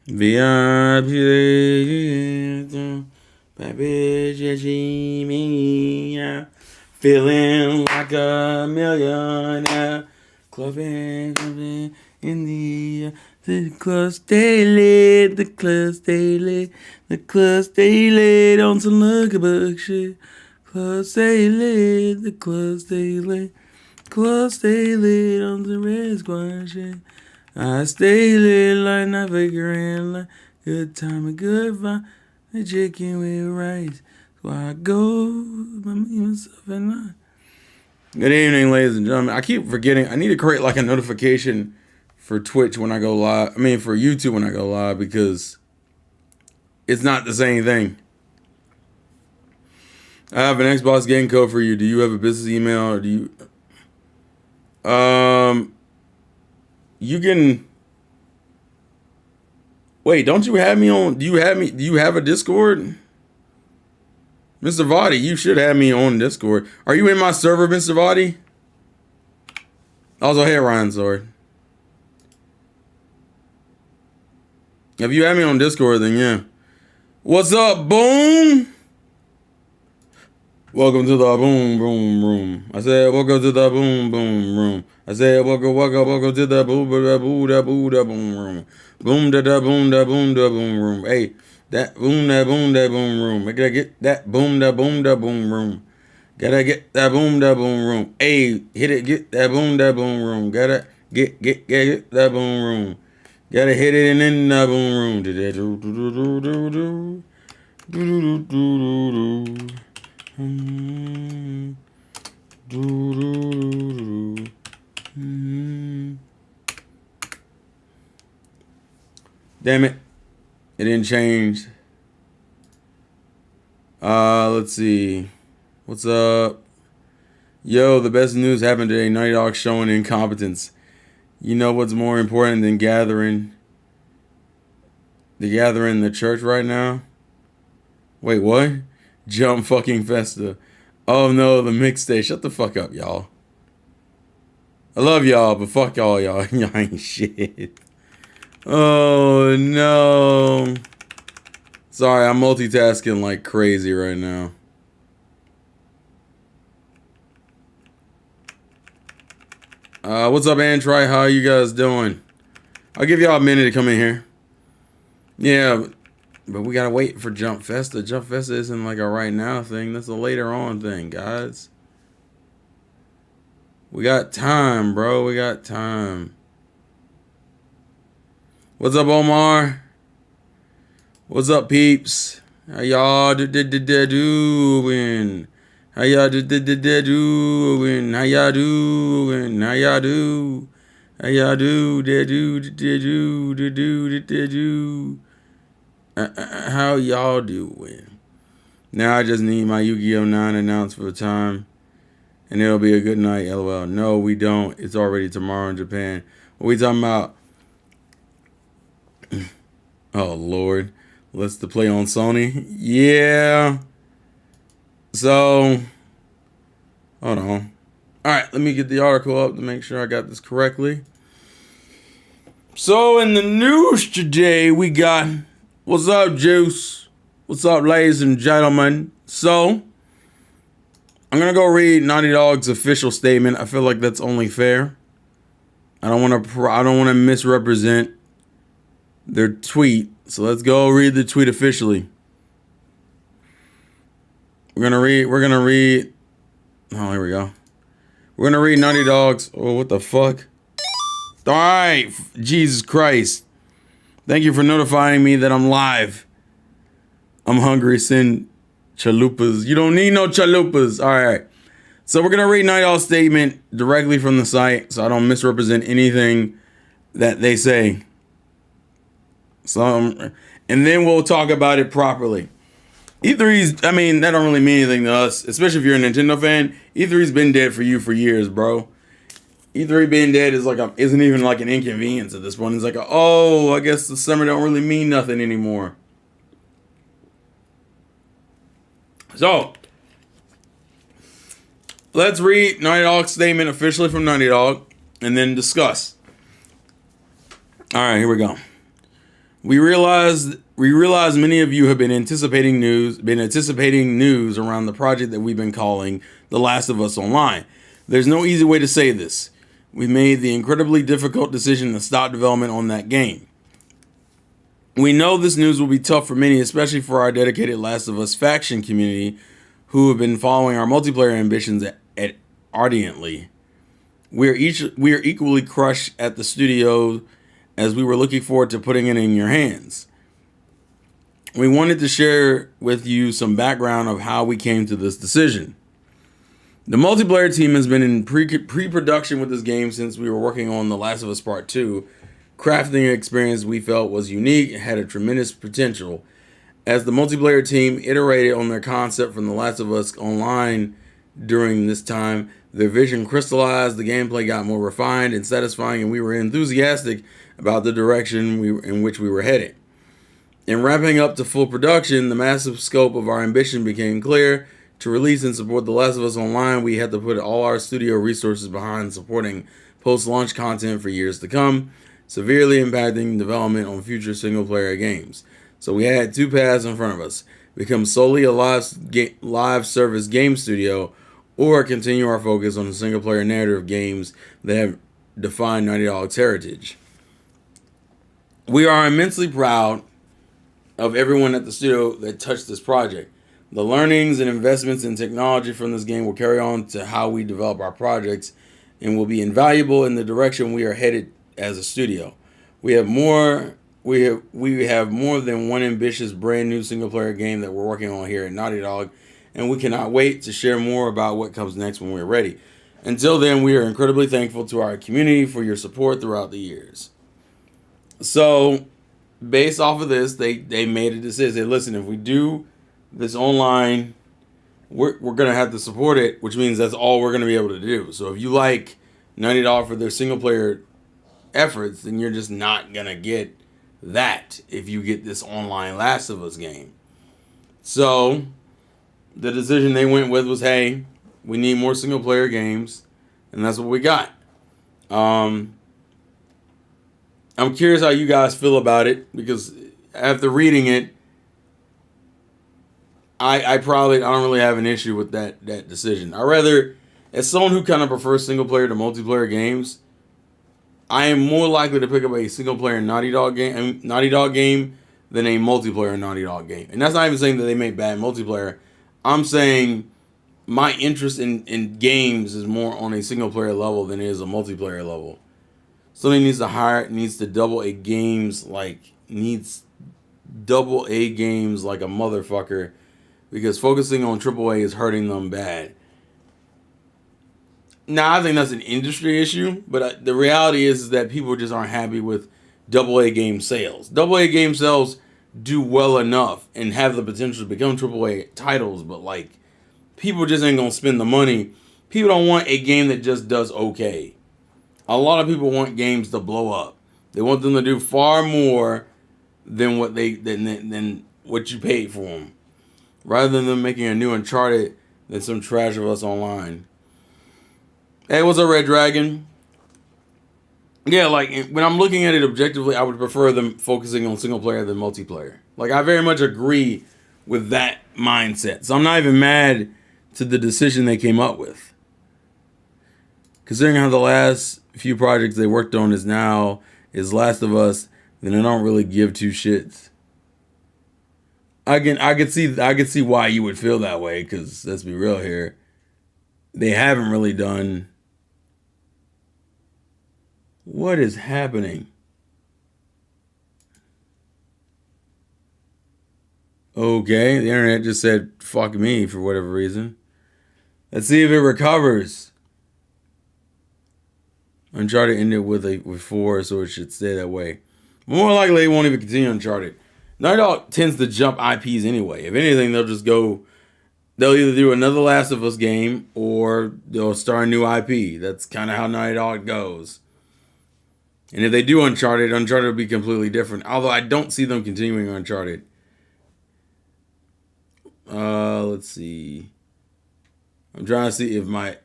VIP, baby, Jimmy, feeling like a millionaire. Clubbing in the club stay lit, the club stay lit, the club stay lit on some look shit. Club stay lit, the club stay lit, club stay lit on the red squad shit. I stay lit like not figuring like good time and good vibe. The chicken with rice. So I go by me, myself, and I. Good evening, ladies and gentlemen. I keep forgetting. I need to create like a notification for Twitch when I go live. I mean, for YouTube when I go live because it's not the same thing. I have an Xbox game code for you. Do you have a business email or do you? You can. Wait, don't you have me on? Do you have me? Do you have a Discord? Mr. Vadi, you should have me on Discord. Are you in my server, Mr. Vadi? Also, hey, Ryan Sword. If you have me on Discord, then yeah. What's up, Boom? Welcome to the Boom Boom Room. I said, welcome to the Boom Boom Room. I said, welcome to the Boom Boom Room. Boom da boom da boom da boom room. Hey, that boom da boom room. I gotta get that boom da boom room. Gotta get that boom da boom room. Hey, hit it, get that boom da boom room. Gotta get that boom room. Gotta hit it and in the boom room. Do do do do do do do do do do do. Damn it. It didn't change. Let's see. What's up? Yo, the best news happened today. Naughty Dog showing incompetence. You know what's more important than gathering the church right now? Wait, what? Jump fucking Festa. Oh no, the mixtape. Shut the fuck up, y'all. I love y'all, but fuck y'all. Y'all ain't shit. Oh no. Sorry, I'm multitasking like crazy right now. What's up, Antry? How you guys doing? I'll give y'all a minute to come in here. Yeah, but we gotta wait for Jump Festa. Jump Festa isn't like a right now thing. That's a later on thing, guys. We got time, bro. We got time. What's up, Omar? What's up, peeps? How y'all doing? How y'all doing? How y'all doing? How y'all do? How y'all do? How y'all doing? Now I just need my Yu-Gi-Oh! 9 announced for the time. And it'll be a good night, LOL. No, we don't. It's already tomorrow in Japan. What we talking about? Oh, Lord. Let's the play on Sony. Yeah. So, hold on. All right, let me get the article up to make sure I got this correctly. So, in the news today, we got... What's up, Juice? What's up, ladies and gentlemen? So, I'm going to go read Naughty Dog's official statement. I feel like that's only fair. I don't want to misrepresent their tweet. So let's go read the tweet officially. We're going to read. Oh, here we go. We're going to read Naughty Dog's. Oh, what the fuck? All right. Jesus Christ. Thank you for notifying me that I'm live. I'm hungry. Send chalupas. You don't need no chalupas. All right. So we're going to read Naughty Dog's statement directly from the site so I don't misrepresent anything that they say. So, and then we'll talk about it properly. E3's, I mean, that don't really mean anything to us, especially if you're a Nintendo fan. E3's been dead for you for years, bro. E3 being dead is isn't even like an inconvenience at this point. It's like, I guess the summer don't really mean nothing anymore. So, let's read Naughty Dog's statement officially from Naughty Dog and then discuss. All right, here we go. We realize many of you have been anticipating news around the project that we've been calling The Last of Us Online. There's no easy way to say this. We made the incredibly difficult decision to stop development on that game. We know this news will be tough for many, especially for our dedicated Last of Us faction community who have been following our multiplayer ambitions at ardently. We are equally crushed at the studio as we were looking forward to putting it in your hands. We wanted to share with you some background of how we came to this decision. The multiplayer team has been in pre-production with this game since we were working on The Last of Us Part 2, crafting an experience we felt was unique and had a tremendous potential. As the multiplayer team iterated on their concept from The Last of Us Online during this time, their vision crystallized, the gameplay got more refined and satisfying, and we were enthusiastic about the direction in which we were headed. In ramping up to full production, the massive scope of our ambition became clear. To release and support The Last of Us Online, we had to put all our studio resources behind supporting post-launch content for years to come, severely impacting development on future single-player games. So we had two paths in front of us: become solely a live service game studio, or continue our focus on the single-player narrative games that have defined Naughty Dog's heritage. We are immensely proud of everyone at the studio that touched this project. The learnings and investments in technology from this game will carry on to how we develop our projects and will be invaluable in the direction we are headed as a studio. We have more than one ambitious brand new single player game that we're working on here at Naughty Dog, and we cannot wait to share more about what comes next when we're ready. Until then, we are incredibly thankful to our community for your support throughout the years. So, based off of this, they made a decision. They said, listen, if we do this online, we're going to have to support it, which means that's all we're going to be able to do. So if you like Naughty Dog for their single player efforts, then you're just not going to get that if you get this online Last of Us game. So the decision they went with was, hey, we need more single player games, and that's what we got. I'm curious how you guys feel about it, because after reading it, I don't really have an issue with that decision. I rather, as someone who kind of prefers single player to multiplayer games, I am more likely to pick up a single player Naughty Dog game than a multiplayer Naughty Dog game. And that's not even saying that they make bad multiplayer. I'm saying my interest in games is more on a single player level than it is a multiplayer level. Something needs to double A games like a motherfucker, because focusing on AAA is hurting them bad. Now, I think that's an industry issue, but the reality is that people just aren't happy with AA game sales. AA game sales do well enough and have the potential to become AAA titles, but like, people just ain't gonna spend the money. People don't want a game that just does okay. A lot of people want games to blow up. They want them to do far more than what you paid for them, rather than them making a new Uncharted than some trash of us online. Hey, what's up, Red Dragon? Yeah, like, when I'm looking at it objectively, I would prefer them focusing on single player than multiplayer. Like, I very much agree with that mindset. So I'm not even mad to the decision they came up with. Considering how the last few projects they worked on is Last of Us, then I don't really give two shits. I could see why you would feel that way, because let's be real here, they haven't really done. What is happening? Okay, the internet just said fuck me for whatever reason. Let's see if it recovers. Uncharted ended with 4, so it should stay that way. More likely, they won't even continue Uncharted. Naughty Dog tends to jump IPs anyway. If anything, they'll either do another Last of Us game or they'll start a new IP. That's kind of how Naughty Dog goes. And if they do Uncharted will be completely different. Although I don't see them continuing Uncharted. Let's see. I'm trying to see if my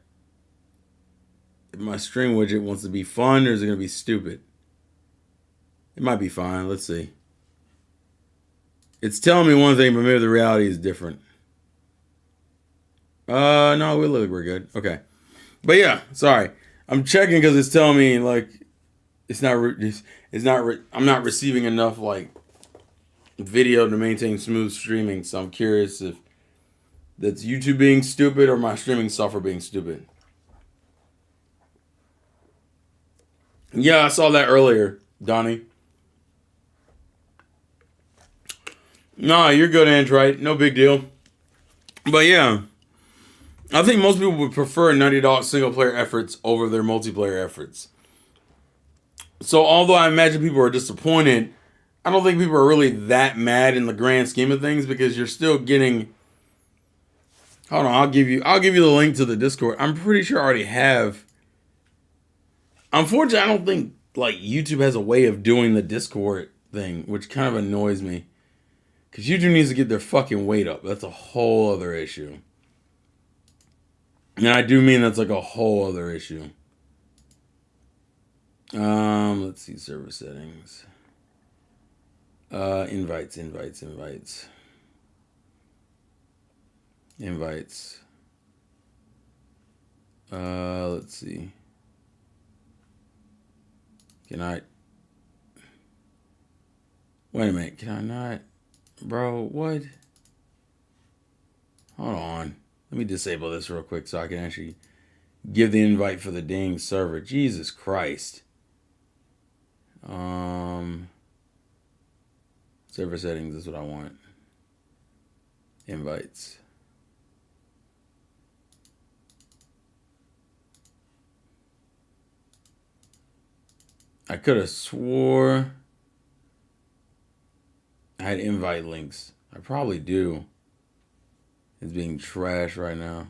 stream widget wants to be fun or is it going to be stupid. It might be fine. Let's see. It's telling me one thing, but maybe the reality is different. No, we look we're good. Okay, but yeah, sorry, I'm checking because it's telling me like it's not. It's not. I'm not receiving enough like video to maintain smooth streaming. So I'm curious if that's YouTube being stupid or my streaming software being stupid. Yeah, I saw that earlier, Donnie. Nah, you're good, Android. No big deal. But yeah, I think most people would prefer Naughty Dog single player efforts over their multiplayer efforts. So although I imagine people are disappointed, I don't think people are really that mad in the grand scheme of things because you're still getting. Hold on, I'll give you the link to the Discord. I'm pretty sure I already have. Unfortunately, I don't think like YouTube has a way of doing the Discord thing, which kind of annoys me. Because YouTube needs to get their fucking weight up. That's a whole other issue. And I do mean that's like a whole other issue. Let's see, server settings. Invites. Let's see. Can I? Wait a minute. Can I not? Bro, what? Hold on. Let me disable this real quick so I can actually give the invite for the dang server. Jesus Christ. Server settings is what I want. Invites. I could have swore I had invite links. I probably do. It's being trashed right now.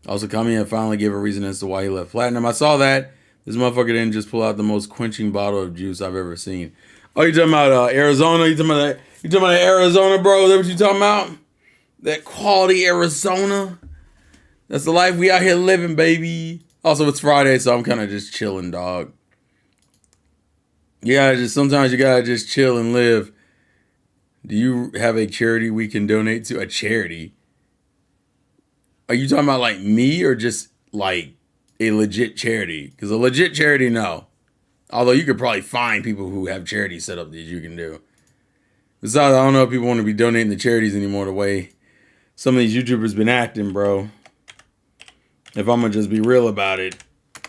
Also, Kami finally gave a reason as to why he left Platinum. I saw that. This motherfucker didn't just pull out the most quenching bottle of juice I've ever seen. Oh, you talking about Arizona? You talking about that? You talking about Arizona, bro? Is that what you talking about? That quality Arizona? That's the life we out here living, baby. Also, it's Friday, so I'm kind of just chilling, dog. Sometimes you gotta just chill and live. Do you have a charity we can donate to? A charity? Are you talking about like me or just like a legit charity? Because a legit charity, no. Although you could probably find people who have charities set up that you can do. Besides, I don't know if people want to be donating to charities anymore the way some of these YouTubers been acting, bro. If I'm going to just be real about it.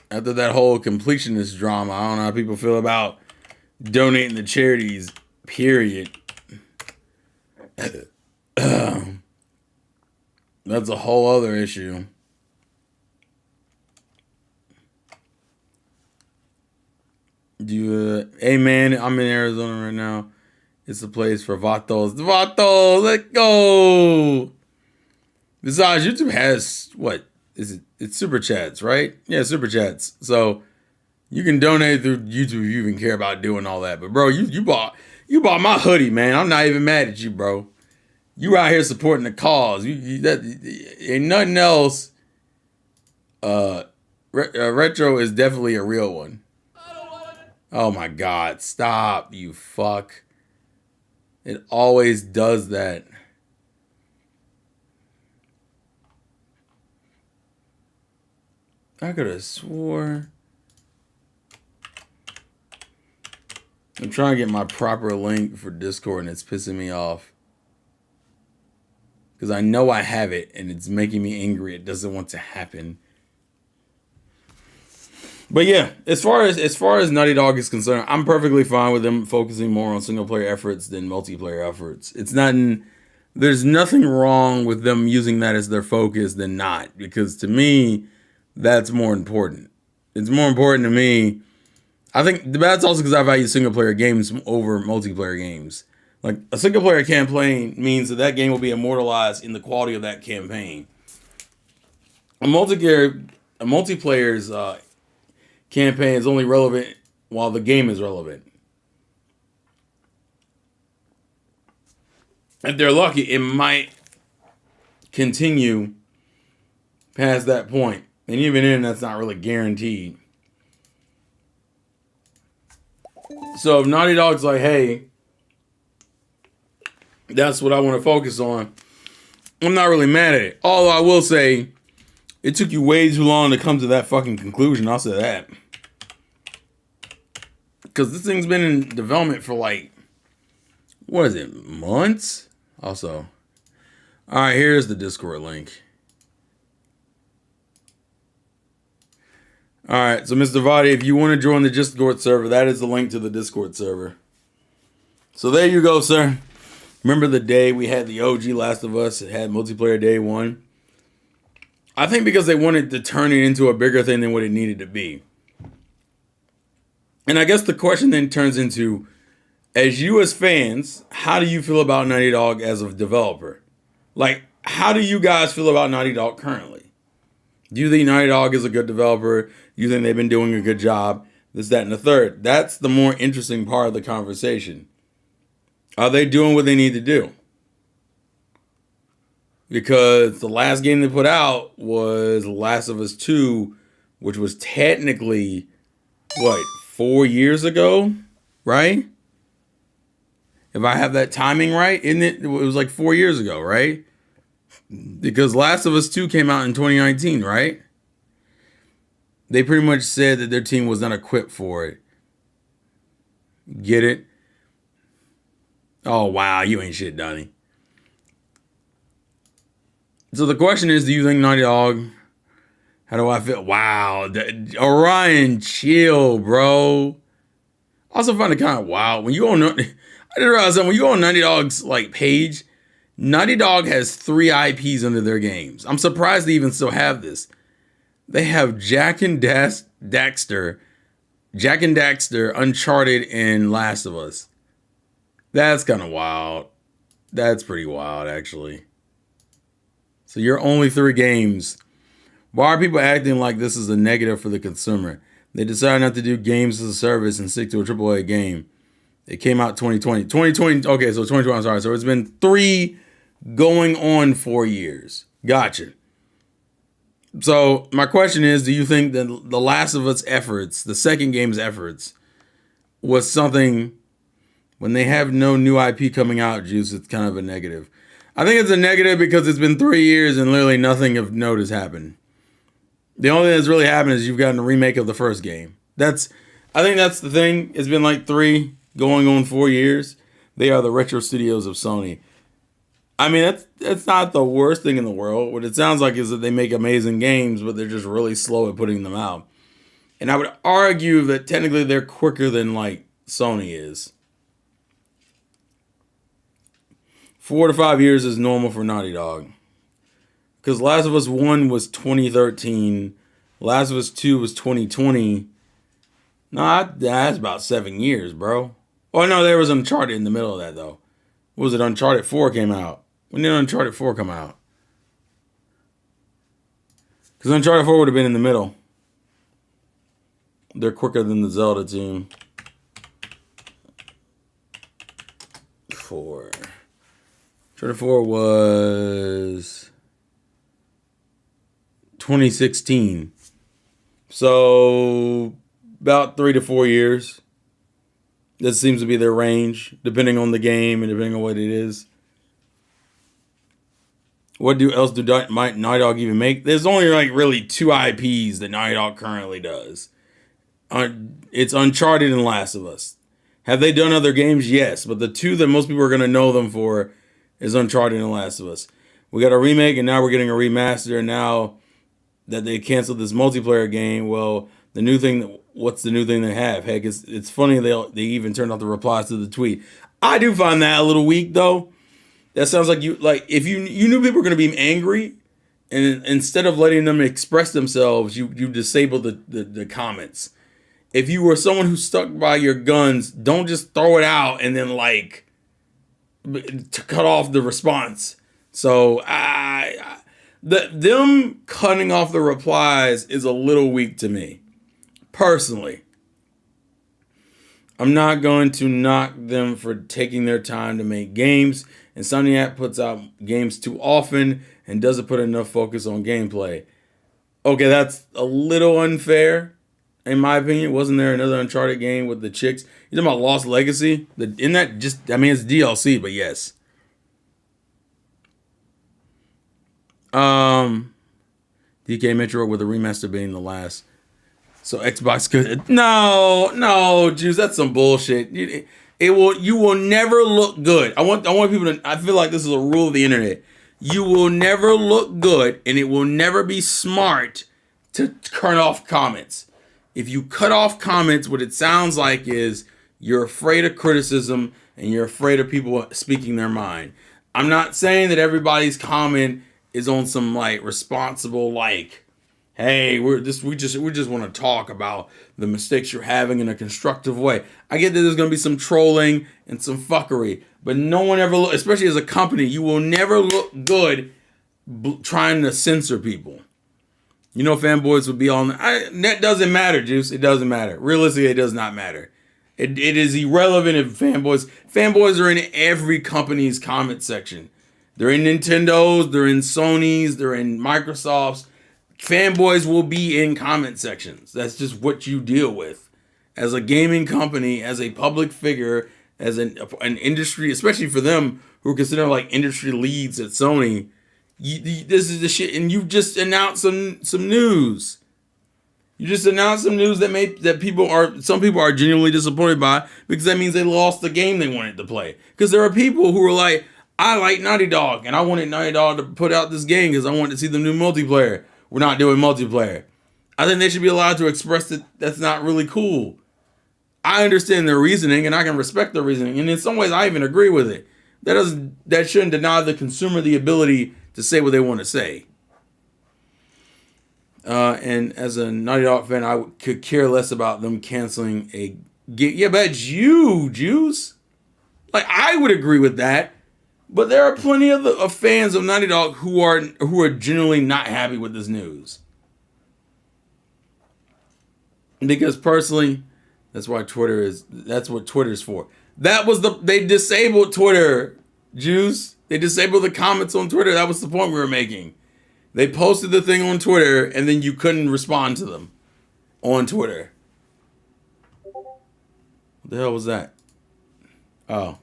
After that whole completionist drama, I don't know how people feel about donating to charities, period. That's a whole other issue. Hey man, I'm in Arizona right now. It's a place for vatos. Vatos, let's go. Besides, YouTube has what is it? It's super chats, right? Yeah, super chats. So you can donate through YouTube if you even care about doing all that. But bro, you bought my hoodie, man. I'm not even mad at you, bro. You out here supporting the cause. That ain't nothing else. Retro is definitely a real one. Oh my God! Stop, you fuck! It always does that. I could have swore. I'm trying to get my proper link for Discord and it's pissing me off. Because I know I have it and it's making me angry. It doesn't want to happen. But yeah, as far as Naughty Dog is concerned, I'm perfectly fine with them focusing more on single player efforts than multiplayer efforts. There's nothing wrong with them using that as their focus than not. Because to me, that's more important. It's more important to me. I think that's also because I value single player games over multiplayer games. Like a single player campaign means that game will be immortalized in the quality of that campaign. A multiplayer's campaign is only relevant while the game is relevant. If they're lucky, it might continue past that point. And even then, that's not really guaranteed. So if Naughty Dog's like, hey, that's what I want to focus on, I'm not really mad at it. Although I will say, it took you way too long to come to that fucking conclusion. I'll say that. Because this thing's been in development for like, what is it, months? Also, all right, here's the Discord link. All right, so Mr. Vadi, if you want to join the Discord server, that is the link to the Discord server. So there you go, sir. Remember the day we had the OG Last of Us? It had multiplayer day one. I think because they wanted to turn it into a bigger thing than what it needed to be. And I guess the question then turns into, as you as fans, how do you feel about Naughty Dog as a developer? Like, how do you guys feel about Naughty Dog currently? Do you think Naughty Dog is a good developer? You think they've been doing a good job? This, that, and the third. That's the more interesting part of the conversation. Are they doing what they need to do? Because the last game they put out was Last of Us 2, which was technically, 4 years ago? Right? If I have that timing right, isn't it? It was like 4 years ago, right? Because Last of Us 2 came out in 2019, right? They pretty much said that their team was not equipped for it. Get it? Oh, wow, you ain't shit, Donnie. So the question is, do you think Naughty Dog, how do I feel? Wow, Orion, chill, bro. I also find it kind of wild. When you go on, I didn't realize that when you go on Naughty Dog's page, Naughty Dog has 3 IPs under their games. I'm surprised they even still have this. They have Jak and Daxter, Uncharted, and Last of Us. That's kind of wild. That's pretty wild, actually. So you're only 3 games. Why are people acting like this is a negative for the consumer? They decided not to do games as a service and stick to a AAA game. It came out 2020. 2020, okay, so 2020, I'm sorry. So it's been 3 going on 4 years. Gotcha. So my question is, do you think that the Last of Us efforts, the second game's efforts, was something, when they have no new IP coming out, Juice, it's kind of a negative? I think it's a negative because it's been 3 years and literally nothing of note has happened. The only thing that's really happened is you've gotten a remake of the first game. I think that's the thing. It's been like 3 going on 4 years. They are the retro studios of Sony. I mean, that's not the worst thing in the world. What it sounds like is that they make amazing games, but they're just really slow at putting them out. And I would argue that technically they're quicker than Sony is. 4 to 5 years is normal for Naughty Dog. Because Last of Us 1 was 2013. Last of Us 2 was 2020. No, that's about 7 years, bro. Oh, no, there was Uncharted in the middle of that, though. What was it? Uncharted 4 came out. When did Uncharted 4 come out? Because Uncharted 4 would have been in the middle. They're quicker than the Zelda team. 4. Uncharted 4 was 2016. So about 3 to 4 years. That seems to be their range, depending on the game and depending on what it is. What else do Naughty Dog even make? There's only really 2 IPs that Naughty Dog currently does. It's Uncharted and Last of Us. Have they done other games? Yes, but the 2 that most people are going to know them for is Uncharted and Last of Us. We got a remake and now we're getting a remaster. And now that they canceled this multiplayer game, well, what's the new thing they have? Heck, it's funny they even turned off the replies to the tweet. I do find that a little weak, though. That sounds like if you knew people were going to be angry, and instead of letting them express themselves, you disabled the comments. If you were someone who stuck by your guns, don't just throw it out and then to cut off the response. So them cutting off the replies is a little weak to me. Personally, I'm not going to knock them for taking their time to make games, and Insomniac puts out games too often and doesn't put enough focus on gameplay. Okay, that's a little unfair. In my opinion, wasn't there another Uncharted game with the chicks? You talking about Lost Legacy? In that just, I mean, it's DLC, but yes. DK Metro with a remaster being the last. So Xbox could no, Juice, that's some bullshit. You will never look good. I want people to. I feel like this is a rule of the internet. You will never look good, and it will never be smart to turn off comments. If you cut off comments, what it sounds like is you're afraid of criticism and you're afraid of people speaking their mind. I'm not saying that everybody's comment is on some like responsible like, hey, we just want to talk about the mistakes you're having in a constructive way. I get that there's going to be some trolling and some fuckery, but no one ever, especially as a company, you will never look good trying to censor people. You know, fanboys would be on. That doesn't matter, Juice. It doesn't matter. Realistically, it does not matter. It is irrelevant if fanboys are in every company's comment section. They're in Nintendo's, they're in Sony's, they're in Microsoft's. Fanboys will be in comment sections. That's just what you deal with. As a gaming company, as a public figure, as an industry, especially for them who are considered like industry leads at Sony, this is the shit. And you just announced some news. You just announced some news that some people are genuinely disappointed by, because that means they lost the game they wanted to play. Because there are people who are like, I like Naughty Dog, and I wanted Naughty Dog to put out this game because I wanted to see the new multiplayer. We're not doing multiplayer. I think they should be allowed to express that that's not really cool. I understand their reasoning, and I can respect their reasoning, and in some ways I even agree with it. That shouldn't deny the consumer the ability to say what they want to say. And as a Naughty Dog fan, I could care less about them canceling a game. Yeah, but it's you, Juice. Like, I would agree with that. But there are plenty of fans of Naughty Dog who are genuinely not happy with this news. Because personally, that's what Twitter's for. They disabled Twitter, Juice. They disabled the comments on Twitter. That was the point we were making. They posted the thing on Twitter, and then you couldn't respond to them on Twitter. What the hell was that? Oh.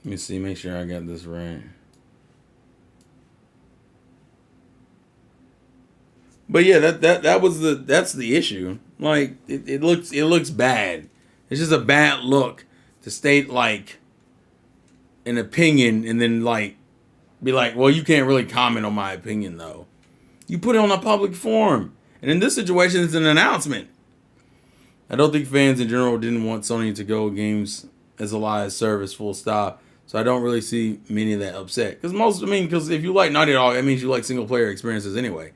Let me see, make sure I got this right. But yeah, that's the issue. Like it looks bad. It's just a bad look to state like an opinion and then like be like, well, you can't really comment on my opinion though. You put it on a public forum, and in this situation, it's an announcement. I don't think fans in general didn't want Sony to go games as a live service, full stop. So I don't really see many of that upset. Because if you like Naughty Dog, that means you like single player experiences anyway.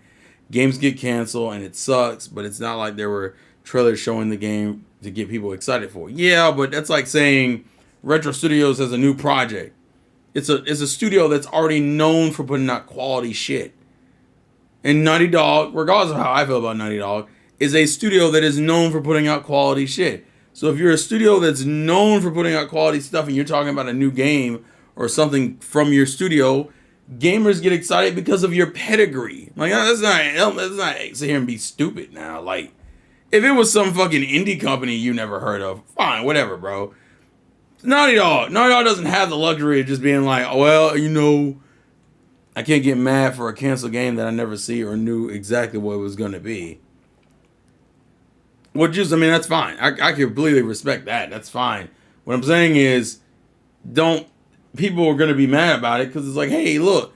Games get canceled and it sucks, but it's not like there were trailers showing the game to get people excited for. Yeah, but that's like saying Retro Studios has a new project. It's a studio that's already known for putting out quality shit. And Naughty Dog, regardless of how I feel about Naughty Dog, is a studio that is known for putting out quality shit. So if you're a studio that's known for putting out quality stuff and you're talking about a new game or something from your studio, gamers get excited because of your pedigree. Like, let's not sit here and be stupid now. Like, if it was some fucking indie company you never heard of, fine, whatever, bro. Naughty Dog doesn't have the luxury of just being like, oh, well, I can't get mad for a canceled game that I never see or knew exactly what it was going to be. Well, that's fine. I completely respect that. That's fine. What I'm saying is, people are going to be mad about it because it's like, hey, look,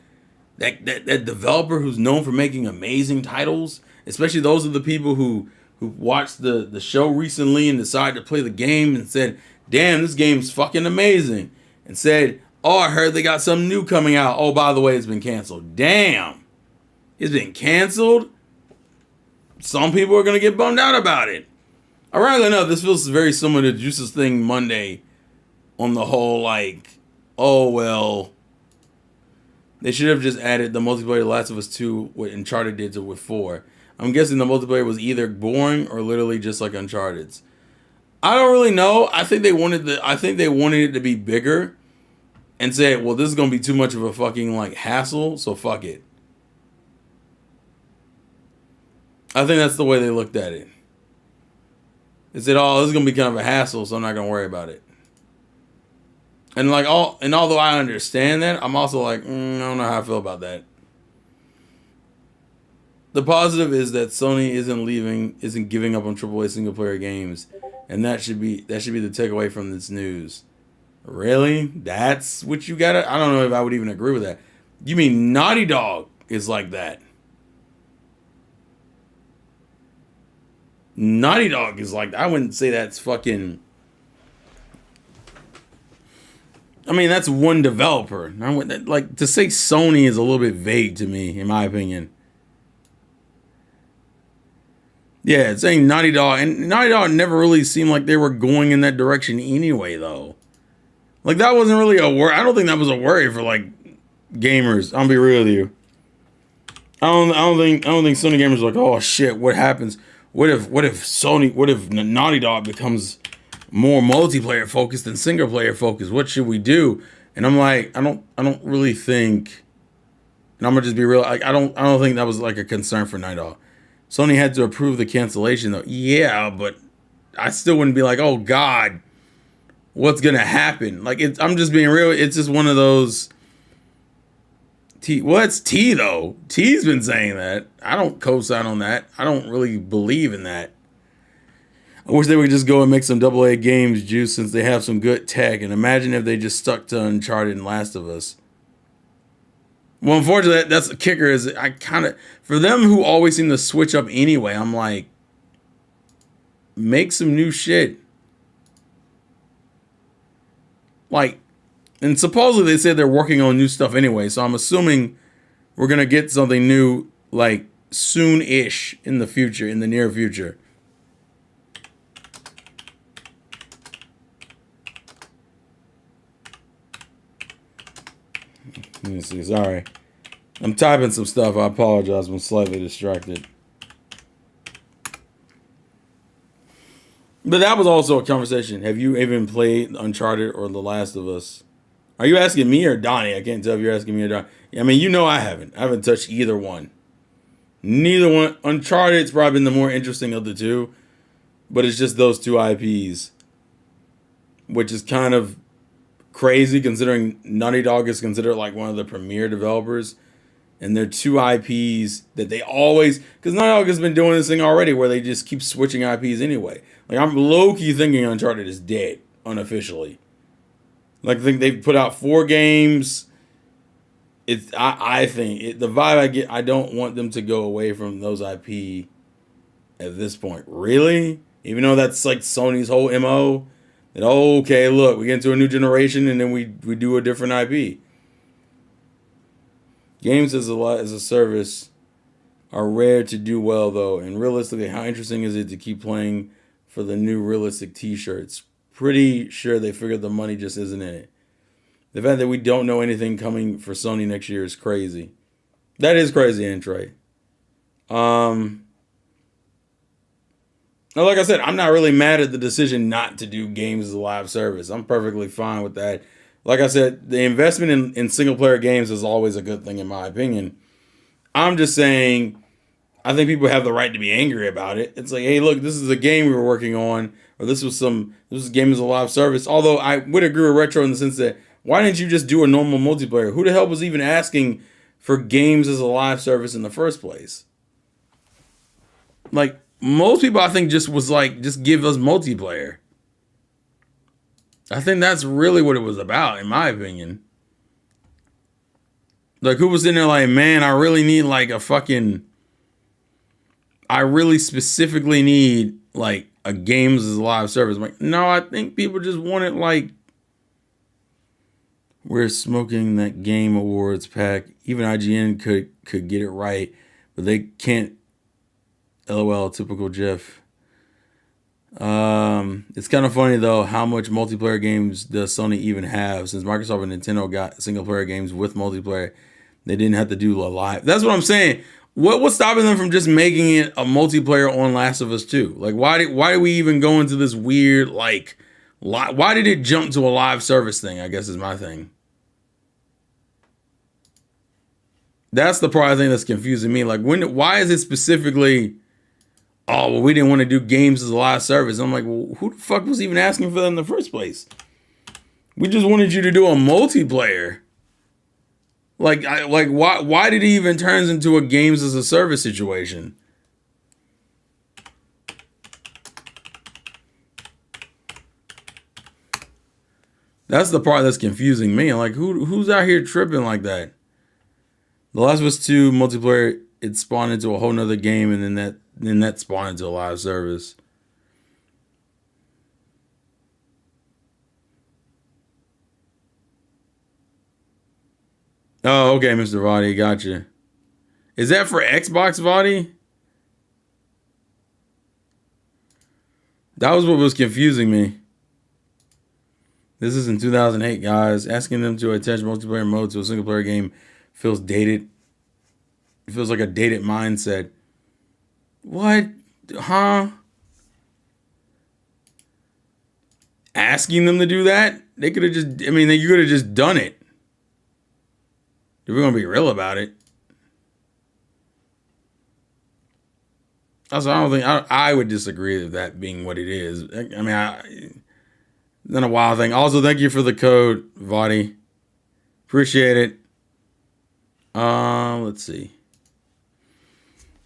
that developer who's known for making amazing titles, especially those are the people who watched the show recently and decided to play the game and said, damn, this game's fucking amazing. And said, oh, I heard they got something new coming out. Oh, by the way, it's been canceled. Damn. It's been canceled? Some people are going to get bummed out about it. Ironically enough, this feels very similar to Juice's thing Monday on the whole, like, oh, well, They should have just added the multiplayer to Last of Us 2, what Uncharted did to with 4. I'm guessing the multiplayer was either boring or literally just like Uncharted's. I don't really know. I think they wanted it to be bigger and say, well, this is gonna be too much of a fucking like hassle, so fuck it. I think that's the way they looked at it. They said, oh, this is gonna be kind of a hassle, so I'm not gonna worry about it. And although I understand that, I'm also like, I don't know how I feel about that. The positive is that Sony isn't giving up on AAA single player games, and that should be the takeaway from this news. Really? That's what you gotta? I don't know if I would even agree with that. You mean Naughty Dog is like that? Naughty Dog is like, I wouldn't say that's fucking. I mean, that's one developer. Like, to say Sony is a little bit vague to me, in my opinion. Yeah, it's saying Naughty Dog, and Naughty Dog never really seemed like they were going in that direction anyway, though. Like, that wasn't really a worry. I don't think that was a worry for like gamers. I'll be real with you. I don't think Sony gamers are like, oh shit, what happens? What if Naughty Dog becomes more multiplayer focused than single player focused? What should we do? And I'm like, I don't really think, and I'm gonna just be real. Like, I don't think that was like a concern for Naughty Dog. Sony had to approve the cancellation though. Yeah, but I still wouldn't be like, oh God, what's gonna happen? Like, I'm just being real. It's just one of those. It's T though. T's been saying that. I don't co-sign on that. I don't really believe in that. I wish they would just go and make some AA games, juice, since they have some good tech. And imagine if they just stuck to Uncharted and Last of Us. Well, unfortunately, that's the kicker. Is I kind of, for them who always seem to switch up anyway, I'm like, make some new shit. Like, and supposedly they said they're working on new stuff anyway, so I'm assuming we're gonna get something new like soon-ish in the future, in the near future. Let me see. Sorry, I'm typing some stuff. I apologize. I'm slightly distracted. But that was also a conversation. Have you even played Uncharted or The Last of Us? Are you asking me or Donnie? I can't tell if you're asking me or Donnie. I mean, you know I haven't. I haven't touched either one. Neither one. Uncharted's probably been the more interesting of the two. But it's just those two IPs. Which is kind of crazy considering Naughty Dog is considered like one of the premier developers. And they're two IPs that they always... Because Naughty Dog has been doing this thing already where they just keep switching IPs anyway. Like, I'm low-key thinking Uncharted is dead, unofficially. Like, I think they've put out 4 games. I think the vibe I get, I don't want them to go away from those IP at this point. Really? Even though that's like Sony's whole MO. That, okay, look, we get into a new generation and then we do a different IP. Games as a service are rare to do well, though. And realistically, how interesting is it to keep playing for the new realistic t-shirts? Pretty sure they figured the money just isn't in it. The fact that we don't know anything coming for Sony next year is crazy. That is crazy, Trey. Like I said, I'm not really mad at the decision not to do games as a live service. I'm perfectly fine with that. Like I said, the investment in single-player games is always a good thing in my opinion. I'm just saying, I think people have the right to be angry about it. It's like, hey, look, this is a game we were working on, or this was a game as a live service. Although I would agree with Retro in the sense that, why didn't you just do a normal multiplayer? Who the hell was even asking for games as a live service in the first place? Like, most people, I think, just was like, just give us multiplayer. I think that's really what it was about, in my opinion. Like, who was in there like, man, I really need like I really specifically need like a games as a live service. I'm like, no, I think people just wanted like, we're smoking that Game Awards pack. Even IGN could get it right, but they can't. LOL, typical Jeff. It's kind of funny though, how much multiplayer games does Sony even have? Since Microsoft and Nintendo got single player games with multiplayer, They didn't have to do a live. That's what I'm saying. What's stopping them from just making it a multiplayer on Last of Us 2? Like, why did we even go into this weird, like, why did it jump to a live service thing, I guess is my thing. That's the part I think that's confusing me. Like, why is it specifically, oh, well, we didn't want to do games as a live service? I'm like, well, who the fuck was even asking for that in the first place? We just wanted you to do a multiplayer. Like why did it even turn into a games as a service situation? That's the part that's confusing me. Like who's out here tripping like that? The Last of Us 2 multiplayer, it spawned into a whole nother game, and then that spawned into a live service. Oh, okay, Mr. Vadi, gotcha. Is that for Xbox, Vadi? That was what was confusing me. This is in 2008, guys. Asking them to attach multiplayer mode to a single player game feels dated. It feels like a dated mindset. What? Huh? Asking them to do that? They could have just, you could have just done it. If we're going to be real about it. Also, I don't think, I would disagree with that being what it is. Not a wild thing. Also, thank you for the code, Vadi. Appreciate it. Let's see.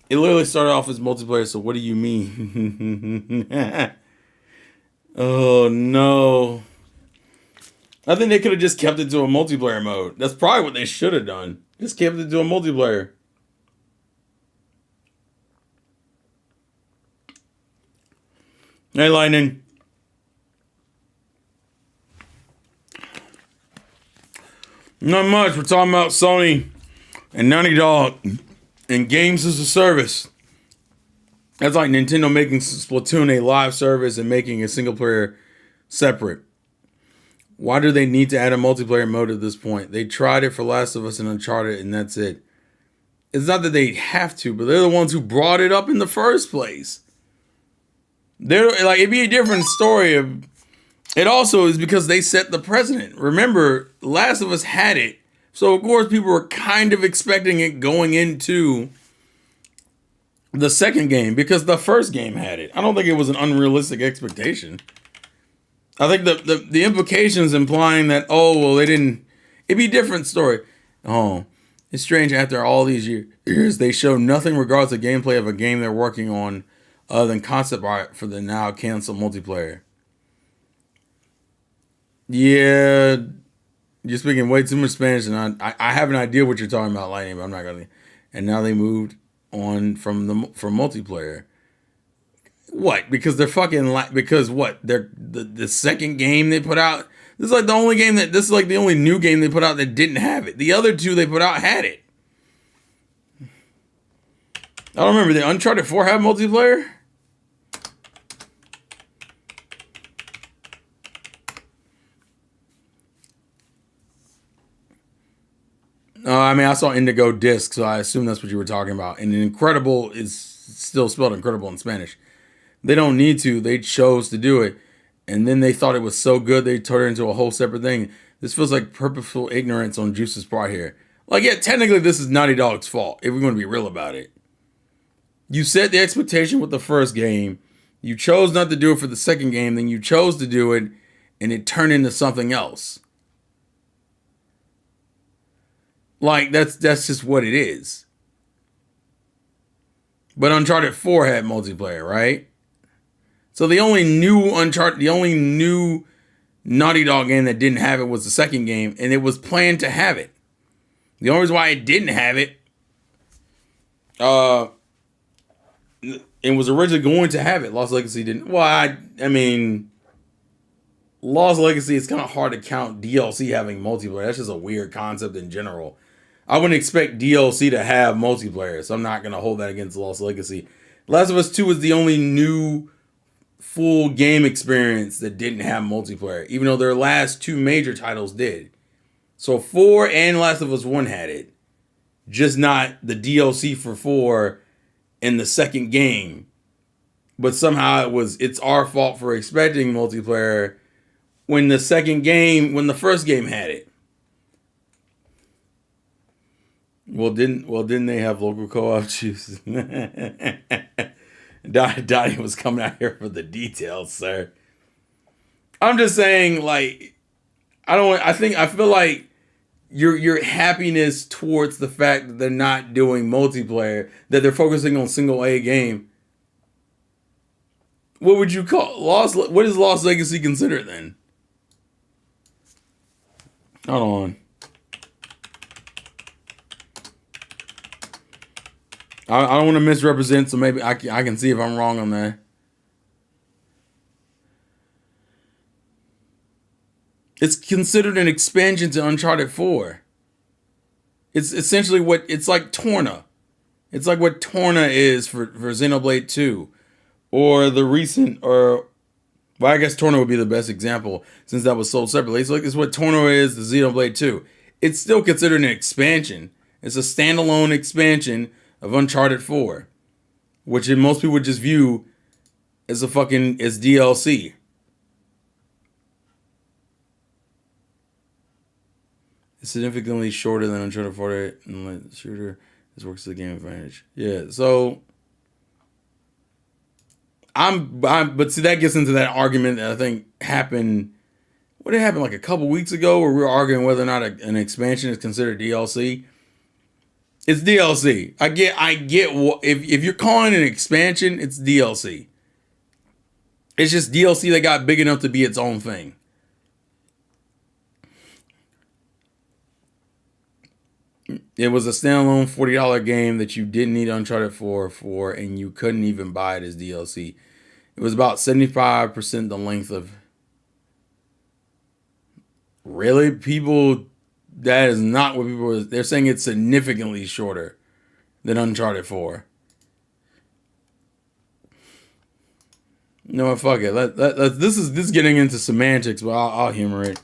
It literally started off as multiplayer, so what do you mean? Oh, no. I think they could have just kept it to a multiplayer mode. That's probably what they should have done. Just kept it to a multiplayer. Hey, Lightning. Not much. We're talking about Sony and Naughty Dog and games as a service. That's like Nintendo making Splatoon a live service and making a single player separate. Why do they need to add a multiplayer mode at this point? They tried it for Last of Us and Uncharted, and that's it. It's not that they have to, but they're the ones who brought it up in the first place. They're like, it'd be a different story. It also is because they set the precedent. Remember, Last of Us had it, so of course people were kind of expecting it going into the second game because the first game had it. I don't think it was an unrealistic expectation. I think the implications implying that, oh, well, they didn't, it'd be a different story. Oh, it's strange after all these years, they show nothing regardless of gameplay of a game they're working on other than concept art for the now canceled multiplayer. Yeah, you're speaking way too much Spanish, and I have an idea what you're talking about, Lightning, but I'm not going to. And now they moved on from multiplayer. What? Because they're fucking because what? They're the second game they put out. This is like the only game this is like the only new game they put out that didn't have it. The other two they put out had it. I don't remember. The Uncharted 4 have multiplayer? I saw Indigo Disc, so I assume that's what you were talking about. And Incredible is still spelled Incredible in Spanish. They don't need to. They chose to do it. And then they thought it was so good, they turned it into a whole separate thing. This feels like purposeful ignorance on Juice's part here. Like, yeah, technically this is Naughty Dog's fault, if we're going to be real about it. You set the expectation with the first game. You chose not to do it for the second game. Then you chose to do it, and it turned into something else. Like, that's just what it is. But Uncharted 4 had multiplayer, right? So the only new Naughty Dog game that didn't have it was the second game, and it was planned to have it. The only reason why it didn't have it, it was originally going to have it. Lost Legacy didn't. Well, Lost Legacy, it's kind of hard to count DLC having multiplayer. That's just a weird concept in general. I wouldn't expect DLC to have multiplayer, so I'm not going to hold that against Lost Legacy. Last of Us 2 is the only new full game experience that didn't have multiplayer, even though their last two major titles did. So 4 and Last of Us 1 had it. just not the DLC for 4 in the second game. But somehow it's our fault for expecting multiplayer when the first game had it. Well, didn't they have local co-op choose? Donnie was coming out here for the details, sir. I'm just saying, like, I feel like your happiness towards the fact that they're not doing multiplayer, that they're focusing on single A game. What would you call what is Lost Legacy considered then? Hold on. I don't want to misrepresent, so maybe I can see if I'm wrong on that. It's considered an expansion to Uncharted 4. It's essentially it's like Torna. It's like what Torna is for Xenoblade 2. Or the recent, well, I guess Torna would be the best example since that was sold separately. It's what Torna is to Xenoblade 2. It's still considered an expansion. It's a standalone expansion of Uncharted 4, which most people would just view as as DLC. It's significantly shorter than Uncharted 4 and shooter. This works to the game advantage. Yeah, so but see, that gets into that argument that I think happened. What did it happen like a couple weeks ago, where we were arguing whether or not an expansion is considered DLC. It's DLC. I get if you're calling it an expansion, it's DLC. It's just DLC that got big enough to be its own thing. It was a standalone $40 game that you didn't need Uncharted 4 for, and you couldn't even buy it as DLC. It was about 75% the length of. Really? That is not what people are. They're saying it's significantly shorter than Uncharted 4. No, fuck it. This is getting into semantics, but I'll humor it.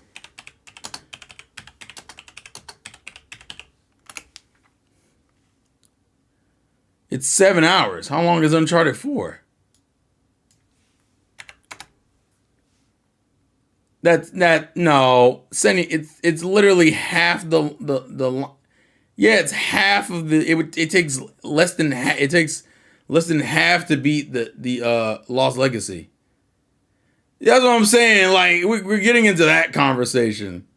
It's 7 hours. How long is Uncharted 4? No, Senny, it's literally half the yeah, it's half of the it takes less than half to beat the Lost Legacy. That's what I'm saying. Like we're getting into that conversation,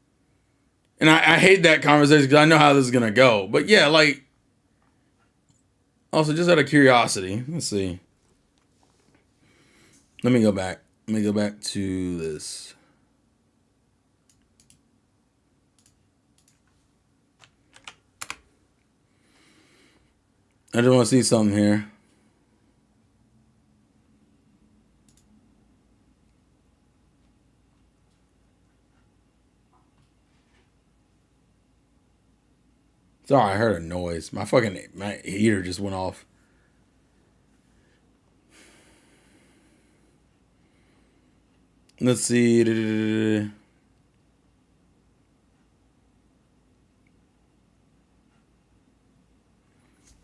and I hate that conversation because I know how this is gonna go. But yeah, like also just out of curiosity, let's see. Let me go back to this. I just want to see something here. Sorry, I heard a noise. My heater just went off. Let's see.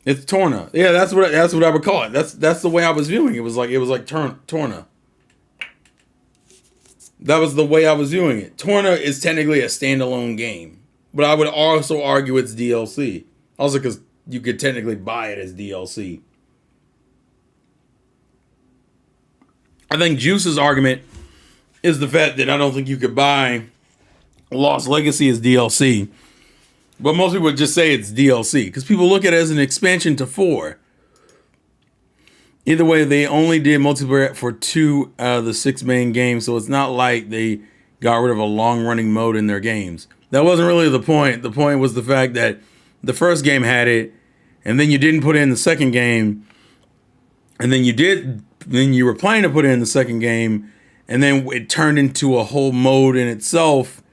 It's Torna. Yeah, that's what I would call it. That's the way I was viewing it. It was like Torna. That was the way I was viewing it. Torna is technically a standalone game, but I would also argue it's DLC. Also, because you could technically buy it as DLC. I think Juice's argument is the fact that I don't think you could buy Lost Legacy as DLC. But most people would just say it's DLC because people look at it as an expansion to 4. Either way, they only did multiplayer for 2 out of the 6 main games, so it's not like they got rid of a long-running mode in their games. That wasn't really the point. The point was the fact that the first game had it, and then you didn't put it in the second game, and then you were planning to put it in the second game, and then it turned into a whole mode in itself,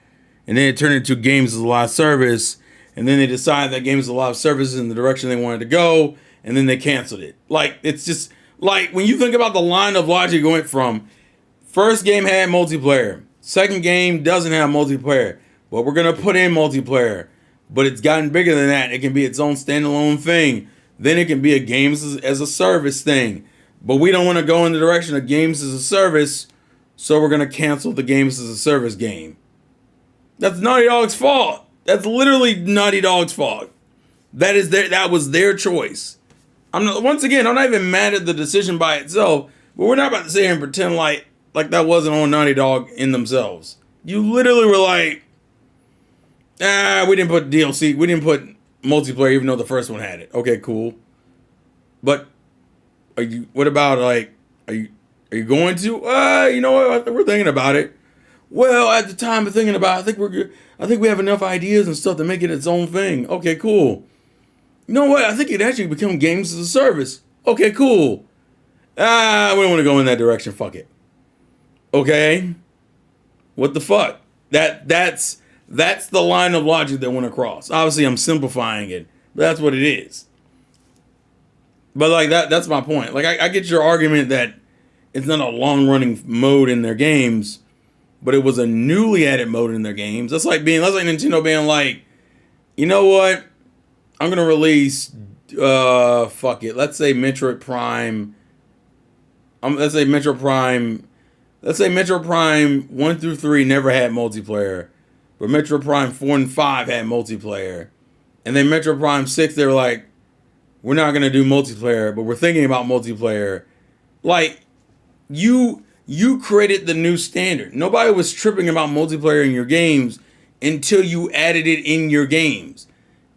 and then it turned into games as a live service. And then they decided that games as a live service is in the direction they wanted to go, and then they canceled it. Like, it's just, like, when you think about the line of logic going from first game had multiplayer, second game doesn't have multiplayer, but we're going to put in multiplayer. but it's gotten bigger than that. It can be its own standalone thing. Then it can be a games as a service thing. But we don't want to go in the direction of games as a service, so we're going to cancel the games as a service game. That's Naughty Dog's fault. That's literally Naughty Dog's fault. That was their choice. Once again, I'm not even mad at the decision by itself, but we're not about to sit here and pretend like that wasn't on Naughty Dog in themselves. You literally were like, we didn't put DLC, we didn't put multiplayer, even though the first one had it. Okay, cool. But what about are you going to? You know what? We're thinking about it. Well, at the time of thinking about it, I think we have enough ideas and stuff to make it its own thing. Okay, cool. You know what? I think it actually become games as a service. Okay, cool. We don't want to go in that direction. Fuck it. Okay. What the fuck? That's the line of logic that went across. Obviously, I'm simplifying it, but that's what it is. But that's my point. I get your argument that it's not a long-running mode in their games, but it was a newly added mode in their games. That's like Nintendo being like, you know what? I'm gonna release fuck it. Let's say Metroid Prime. Let's say Metroid Prime 1 through 3 never had multiplayer, but Metroid Prime 4 and 5 had multiplayer. And then Metroid Prime 6, they were like, we're not gonna do multiplayer, but we're thinking about multiplayer. Like, you created the new standard. Nobody was tripping about multiplayer in your games until you added it in your games.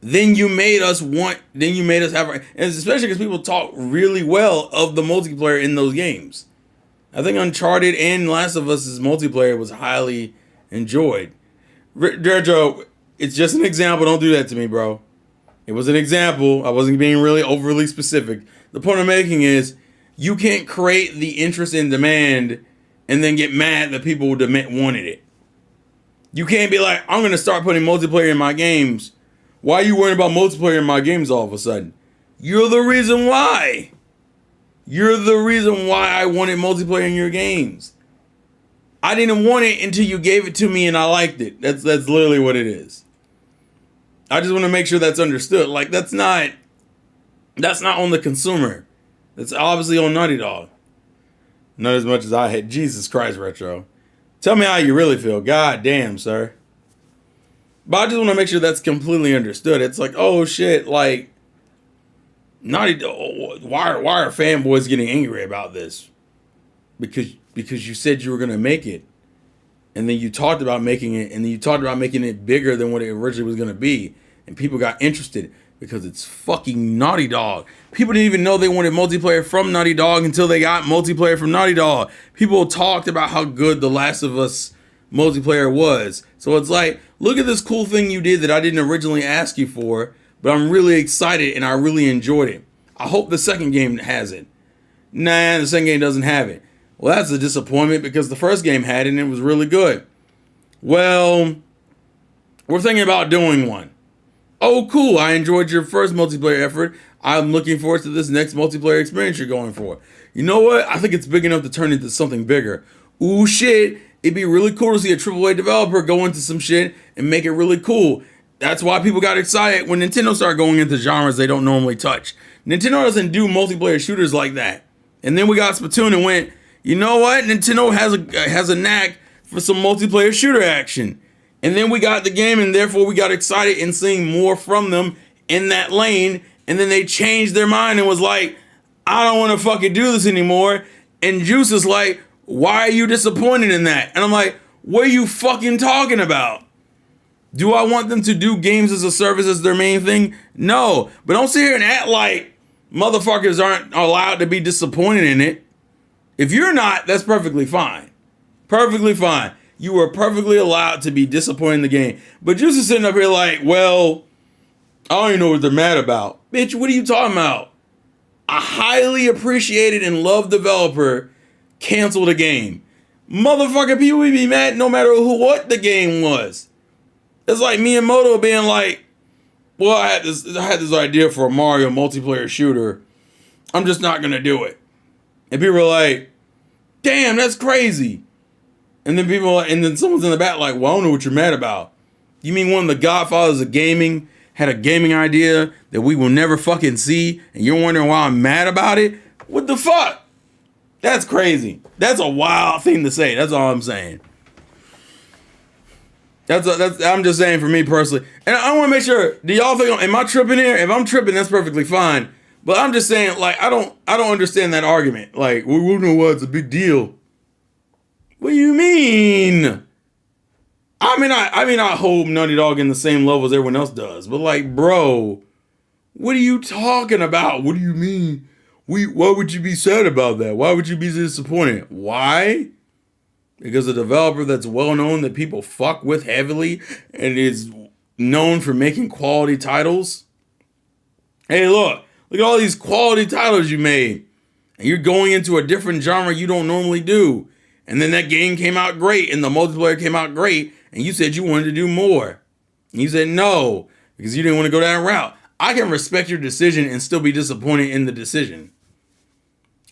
Then you made us have, and especially because people talk really well of the multiplayer in those games. I think Uncharted and Last of Us's multiplayer was highly enjoyed. Joe, it's just an example. Don't do that to me, bro. It was an example. I wasn't being really overly specific. The point I'm making is you can't create the interest and demand and then get mad that people wanted it. You can't be like, I'm going to start putting multiplayer in my games. Why are you worrying about multiplayer in my games all of a sudden? You're the reason why. You're the reason why I wanted multiplayer in your games. I didn't want it until you gave it to me and I liked it. That's literally what it is. I just want to make sure that's understood. That's not on the consumer. That's obviously on Naughty Dog. Not as much as I had. Jesus Christ, Retro. Tell me how you really feel. God damn, sir. But I just want to make sure that's completely understood. It's like, oh shit, Naughty Dog. Why are fanboys getting angry about this? Because you said you were gonna make it, and then you talked about making it, and then you talked about making it bigger than what it originally was gonna be, and people got interested because it's fucking Naughty Dog. People didn't even know they wanted multiplayer from Naughty Dog until they got multiplayer from Naughty Dog. People talked about how good The Last of Us multiplayer was. So it's like, look at this cool thing you did that I didn't originally ask you for, but I'm really excited and I really enjoyed it. I hope the second game has it. Nah, the second game doesn't have it. Well, that's a disappointment because the first game had it and it was really good. Well, we're thinking about doing one. Oh, cool. I enjoyed your first multiplayer effort. I'm looking forward to this next multiplayer experience you're going for. You know what? I think it's big enough to turn into something bigger. Ooh, shit. It'd be really cool to see a AAA developer go into some shit and make it really cool. That's why people got excited when Nintendo started going into genres they don't normally touch. Nintendo doesn't do multiplayer shooters like that. And then we got Splatoon and went, you know what? Nintendo has a knack for some multiplayer shooter action. And then we got the game and therefore we got excited in seeing more from them in that lane. And then they changed their mind and was like, I don't want to fucking do this anymore. And Juice is like, why are you disappointed in that? And I'm like, what are you fucking talking about? Do I want them to do games as a service as their main thing? No. But don't sit here and act like motherfuckers aren't allowed to be disappointed in it. If you're not, that's perfectly fine. Perfectly fine. You are perfectly allowed to be disappointed in the game. But Juice is sitting up here like, well, I don't even know what they're mad about. Bitch, what are you talking about? A highly appreciated and loved developer canceled a game. Motherfucker, people would be mad no matter what the game was. It's like Miyamoto being like, well, I had this idea for a Mario multiplayer shooter. I'm just not gonna do it. And people are like, damn, that's crazy. And then someone's in the back like, well, I don't know what you're mad about. You mean one of the godfathers of gaming had a gaming idea that we will never fucking see, and you're wondering why I'm mad about it? What the fuck? That's crazy. That's a wild thing to say. That's all I'm saying. I'm just saying for me personally. And I want to make sure, do y'all think, am I tripping here? If I'm tripping, that's perfectly fine. But I'm just saying, like, I don't understand that argument. Like, we don't know why it's a big deal. What do you mean? I mean, I hold Naughty Dog in the same level as everyone else does. But like, bro, what are you talking about? What do you mean? Why would you be sad about that? Why would you be disappointed? Why? Because a developer that's well known that people fuck with heavily and is known for making quality titles. Hey, look at all these quality titles you made. And you're going into a different genre you don't normally do. And then that game came out great and the multiplayer came out great. And you said you wanted to do more. And you said no, because you didn't want to go that route. I can respect your decision and still be disappointed in the decision.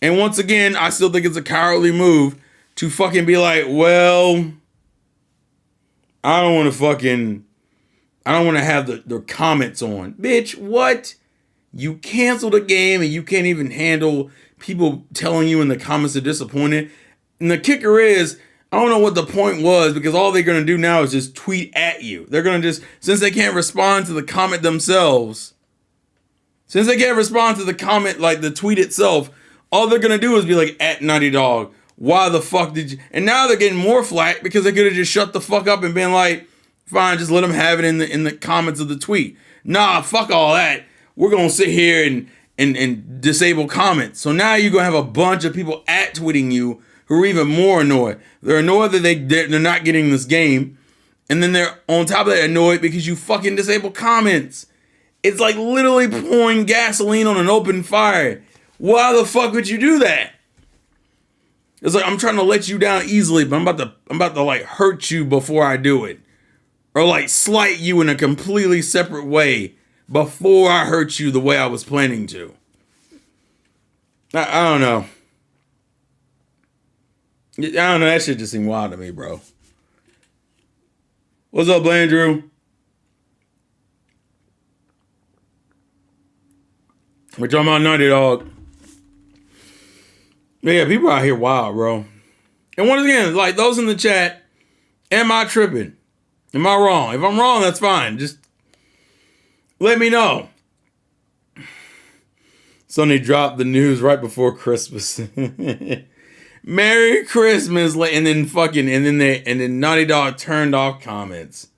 And once again, I still think it's a cowardly move to fucking be like, well, I don't want to have the comments on. Bitch, what? You canceled a game and you can't even handle people telling you in the comments they're disappointed. And the kicker is, I don't know what the point was, because all they're going to do now is just tweet at you. They're going to just, since they can't respond to the comment themselves, since they can't respond to the comment, like the tweet itself, all they're going to do is be like, at Naughty Dog, why the fuck did you? And now they're getting more flack because they could have just shut the fuck up and been like, fine, just let them have it in the comments of the tweet. Nah, fuck all that. We're going to sit here and disable comments. So now you're going to have a bunch of people at tweeting you who are even more annoyed. They're annoyed that they're not getting this game. And then they're on top of that annoyed because you fucking disable comments. It's like literally pouring gasoline on an open fire. Why the fuck would you do that? It's like, I'm trying to let you down easily, but I'm about to like hurt you before I do it. Or like slight you in a completely separate way before I hurt you the way I was planning to. I don't know. I don't know, that shit just seemed wild to me, bro. What's up, Blandrew? We're talking about Naughty Dog. Yeah, people out here wild, bro. And once again, like those in the chat, am I tripping? Am I wrong? If I'm wrong, that's fine. Just let me know. Sony dropped the news right before Christmas. Merry Christmas, and then Naughty Dog turned off comments.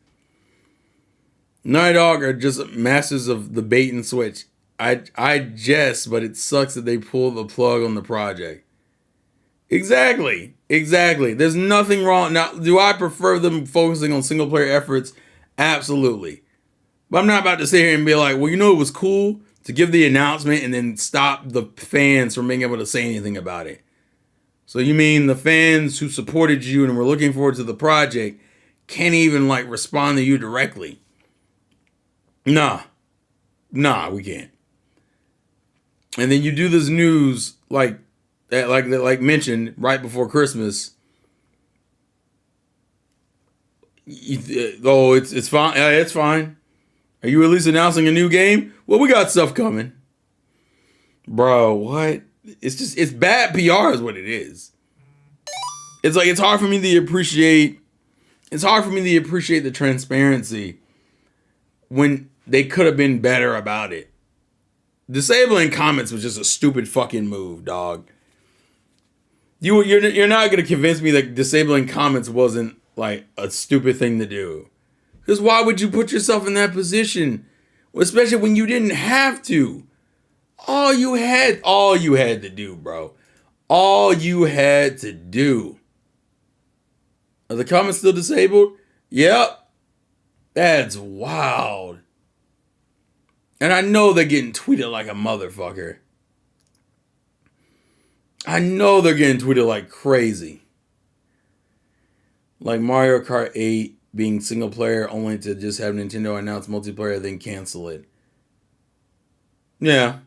Naughty Dog are just masters of the bait and switch. I jest, but it sucks that they pulled the plug on the project. Exactly. There's nothing wrong. Now, do I prefer them focusing on single player efforts? Absolutely. But I'm not about to sit here and be like, well, you know, it was cool to give the announcement and then stop the fans from being able to say anything about it. So you mean the fans who supported you and were looking forward to the project can't even like respond to you directly? Nah, we can't. And then you do this news like mentioned right before Christmas. It's fine. It's fine. Are you at least announcing a new game? Well, we got stuff coming, bro. What? It's bad PR is what it is. It's like, it's hard for me to appreciate the transparency when they could have been better about it. Disabling comments was just a stupid fucking move, dog. You're not gonna convince me that disabling comments wasn't like a stupid thing to do. Because why would you put yourself in that position? Well, especially when you didn't have to. All you had to do, bro. All you had to do. Are the comments still disabled? Yep. That's wild. And I know they're getting tweeted like a motherfucker. I know they're getting tweeted like crazy. Like Mario Kart 8 being single player only to just have Nintendo announce multiplayer then cancel it. Yeah.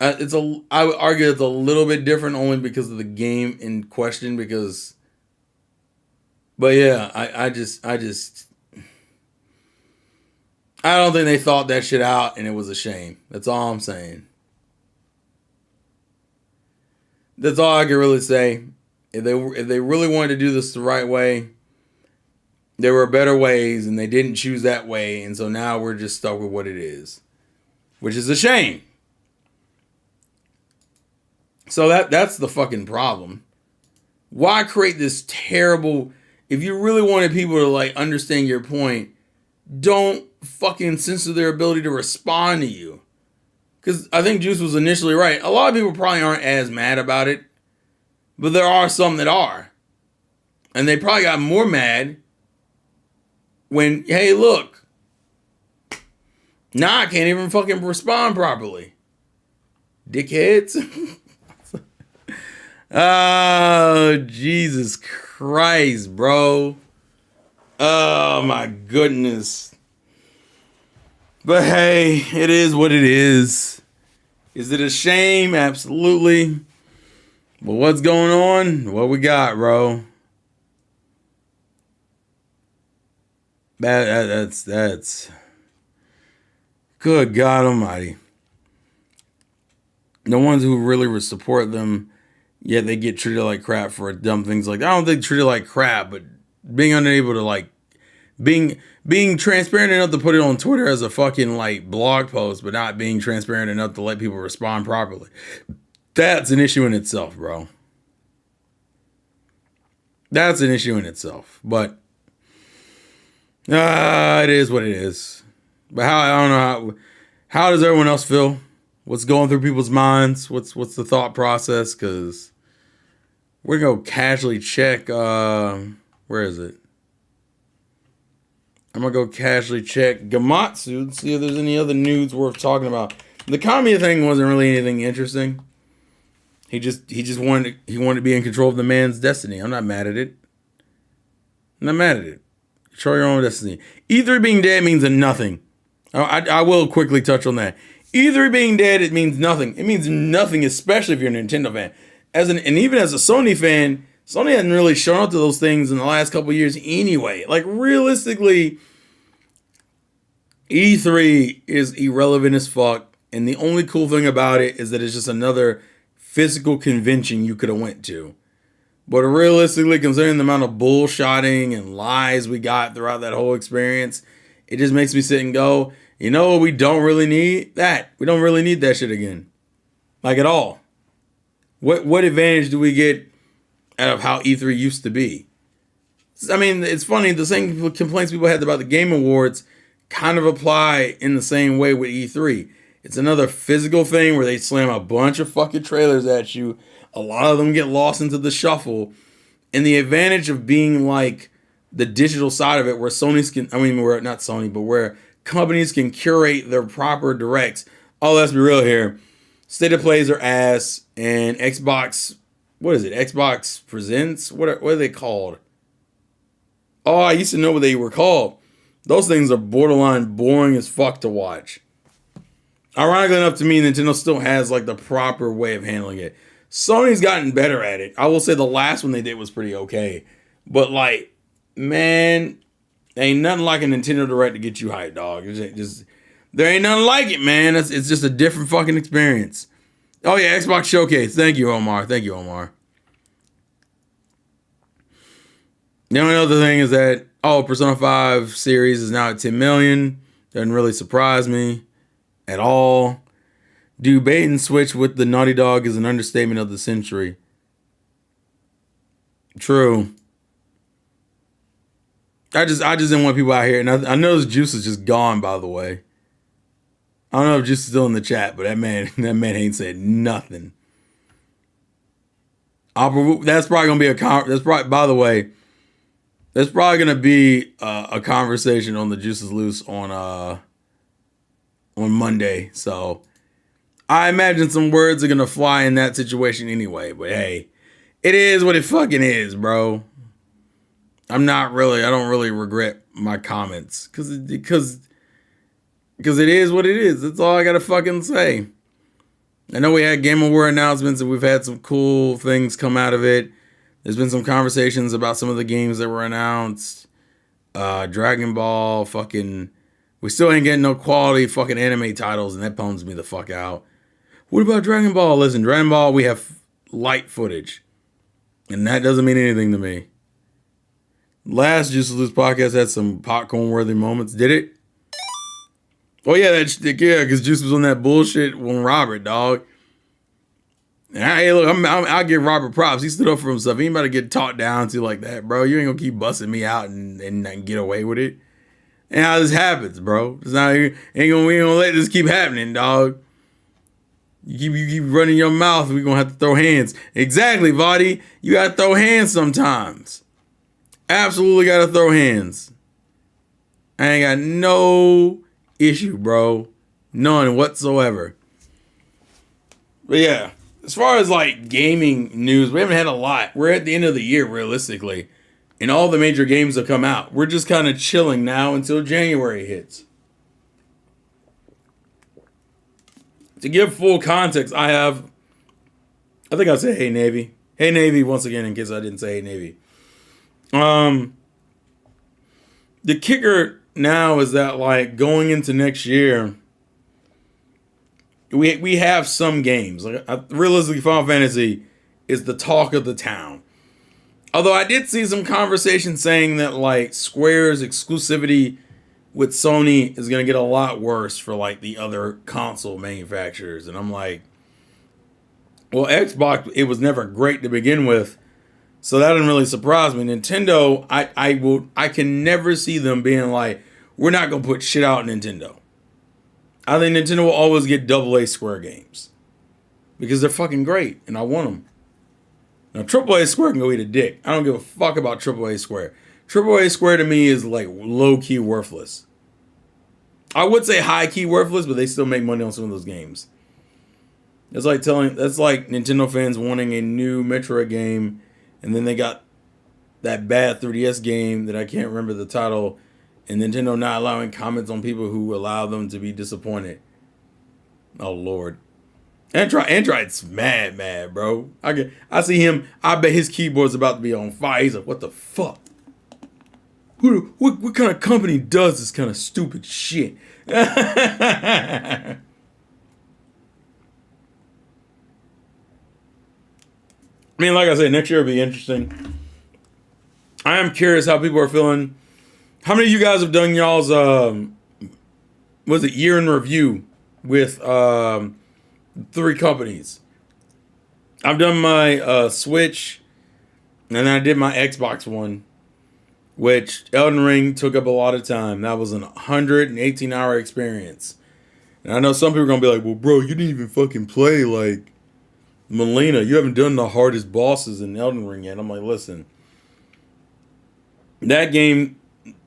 I would argue it's a little bit different only because of the game in question, but yeah, I just I don't think they thought that shit out, and it was a shame. That's all I'm saying. That's all I can really say. If they really wanted to do this the right way, there were better ways, and they didn't choose that way, and so now we're just stuck with what it is, which is a shame. So that's the fucking problem. Why create this terrible? If you really wanted people to like understand your point, don't fucking censor their ability to respond to you. Because I think Juice was initially right. A lot of people probably aren't as mad about it, but there are some that are. And they probably got more mad when, hey, look, now I can't even fucking respond properly. Dickheads. Oh, Jesus Christ, bro. Oh, my goodness. But hey, it is what it is. Is it a shame? Absolutely. But what's going on? What we got, bro? That's good God Almighty. The ones who really support them, yet they get treated like crap for dumb things like, I don't think treated like crap, but being unable to like being transparent enough to put it on Twitter as a fucking like blog post, but not being transparent enough to let people respond properly. That's an issue in itself, bro. That's an issue in itself. But it is what it is. But I don't know how does everyone else feel? What's going through people's minds? What's the thought process? Because we're gonna go casually check. Where is it? I'm gonna go casually check Gamatsu to see if there's any other news worth talking about. The Kamiya thing wasn't really anything interesting. He just wanted to be in control of the man's destiny. I'm not mad at it. I'm not mad at it. Control your own destiny. E3 being dead means nothing. I will quickly touch on that. E3 being dead, it means nothing. It means nothing, especially if you're a Nintendo fan. And even as a Sony fan, Sony hasn't really shown up to those things in the last couple of years anyway. Like, realistically, E3 is irrelevant as fuck. And the only cool thing about it is that it's just another physical convention you could have went to. But realistically, considering the amount of bullshotting and lies we got throughout that whole experience, it just makes me sit and go, you know, we don't really need that. We don't really need that shit again. Like, at all. What advantage do we get out of how E3 used to be? I mean, it's funny. The same complaints people had about the Game Awards kind of apply in the same way with E3. It's another physical thing where they slam a bunch of fucking trailers at you. A lot of them get lost into the shuffle. And the advantage of being like the digital side of it, where where not Sony, but where companies can curate their proper directs. Oh, let's be real here. State of Plays are ass, and Xbox, what is it? Xbox Presents? What are they called? Oh, I used to know what they were called. Those things are borderline boring as fuck to watch. Ironically enough, to me, Nintendo still has like the proper way of handling it. Sony's gotten better at it. I will say the last one they did was pretty okay. But like, man, ain't nothing like a Nintendo Direct to get you hyped, dog. There ain't nothing like it, man. It's just a different fucking experience. Oh yeah, Xbox Showcase. Thank you, Omar. The only other thing is that, Persona 5 series is now at 10 million. Doesn't really surprise me at all. Do bait and switch with the Naughty Dog is an understatement of the century. True. I just didn't want people out here, and I know this Juice is just gone, by the way. I don't know if Juice is still in the chat, but that man ain't said nothing. That's probably gonna be by the way, there's probably gonna be a conversation on the Juices Loose on Monday. So I imagine some words are gonna fly in that situation anyway. But hey, it is what it fucking is, bro. I don't really regret my comments because it is what it is. That's all I gotta fucking say. I know we had Game Award announcements and we've had some cool things come out of it. There's been some conversations about some of the games that were announced. Dragon Ball, fucking We still ain't getting no quality fucking anime titles, and that bums me the fuck out. What about Dragon Ball? Listen, Dragon Ball, we have light footage, and that doesn't mean anything to me. Last Juice Loose podcast had some popcorn-worthy moments. Did it? Oh, yeah, because Juice was on that bullshit on Robert, dog. And hey, look, I'll give Robert props. He stood up for himself. He ain't about to get talked down to like that, bro. You ain't gonna keep busting me out and get away with it. And how this happens, bro. It's not we ain't gonna let this keep happening, dog. You keep running your mouth, we're gonna have to throw hands. Exactly, Vadi. You gotta throw hands sometimes. Absolutely gotta throw hands. I ain't got no issue, bro. None whatsoever. But yeah, as far as like gaming news, we haven't had a lot. We're at the end of the year, realistically. And all the major games have come out. We're just kind of chilling now until January hits. To give full context, I think I said Hey Navy. Hey Navy once again in case I didn't say Hey Navy. The kicker now is that like going into next year, we have some games. Like realistically, Final Fantasy is the talk of the town. Although I did see some conversation saying that like Square's exclusivity with Sony is going to get a lot worse for like the other console manufacturers. And I'm like, well, Xbox, it was never great to begin with. So that didn't really surprise me. Nintendo, I can never see them being like, we're not going to put shit out Nintendo. I think Nintendo will always get AA Square games. Because they're fucking great. And I want them. Now, AAA Square can go eat a dick. I don't give a fuck about AAA Square. AAA Square to me is like low-key worthless. I would say high-key worthless, but they still make money on some of those games. That's like Nintendo fans wanting a new Metroid game, and then they got that bad 3DS game that I can't remember the title, and Nintendo not allowing comments on people who allow them to be disappointed. Oh, Lord. Android's mad, bro. I see him. I bet his keyboard's about to be on fire. He's like, what the fuck? What kind of company does this kind of stupid shit? I mean, like I said, next year will be interesting. I am curious how people are feeling. How many of you guys have done y'all's year in review with 3 companies? I've done my Switch, and then I did my Xbox one, which Elden Ring took up a lot of time. That was an 118-hour experience. And I know some people are going to be like, well, bro, you didn't even fucking play, like, Melina. You haven't done the hardest bosses in Elden Ring yet. I'm like, listen, that game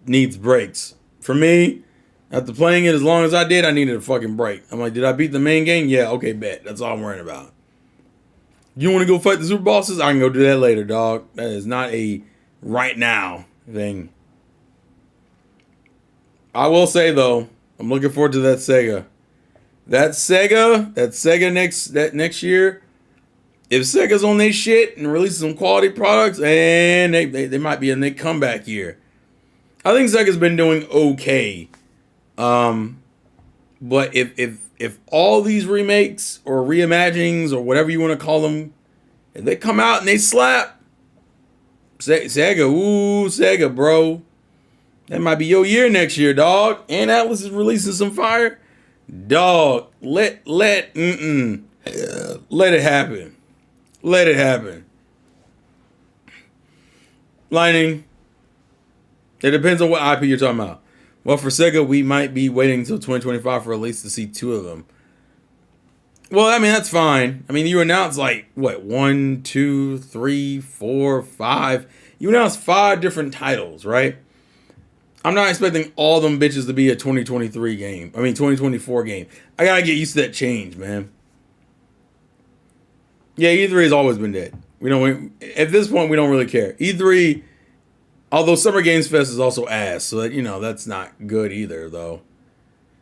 needs breaks. For me, after playing it as long as I did, I needed a fucking break. I'm like, did I beat the main game? Yeah, okay, bet. That's all I'm worrying about. You want to go fight the super bosses? I can go do that later, dog. That is not a right now thing. I will say, though, I'm looking forward to that Sega. That Sega next year, if Sega's on their shit and releases some quality products, and they might be in their comeback year. I think Sega's been doing okay. But if all these remakes or reimaginings or whatever you want to call them, if they come out and they slap, Sega, bro, that might be your year next year, dog. And Atlas is releasing some fire, dog. Let it happen. Let it happen. Lightning. It depends on what IP you're talking about. Well, for Sega, we might be waiting until 2025 for release to see 2 of them. Well, I mean, that's fine. I mean, you announced like, 1, 2, 3, 4, 5. You announced 5 different titles, right? I'm not expecting all them bitches to be a 2023 game. I mean, 2024 game. I gotta get used to that change, man. Yeah, E3 has always been dead. At this point, we don't really care. E3... Although Summer Games Fest is also ass, so that, that's not good either, though.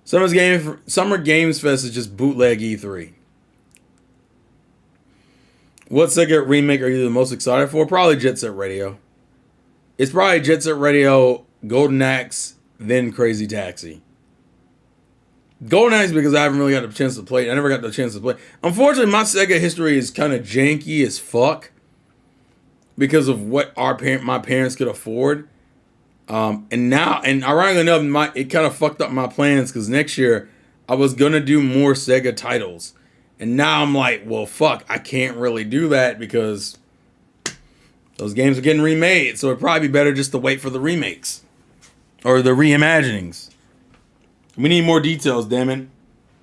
Summer Games Fest is just bootleg E3. What Sega remake are you the most excited for? Probably Jet Set Radio. It's probably Jet Set Radio, Golden Axe, then Crazy Taxi. Golden Axe because I haven't really got the chance to play it. I never got the chance to play. Unfortunately, my Sega history is kind of janky as fuck because of what my parents could afford. And ironically enough, it kind of fucked up my plans because next year I was gonna do more Sega titles, and now I'm like, well, fuck, I can't really do that because those games are getting remade. So it'd probably be better just to wait for the remakes or the reimaginings. We need more details, damn it.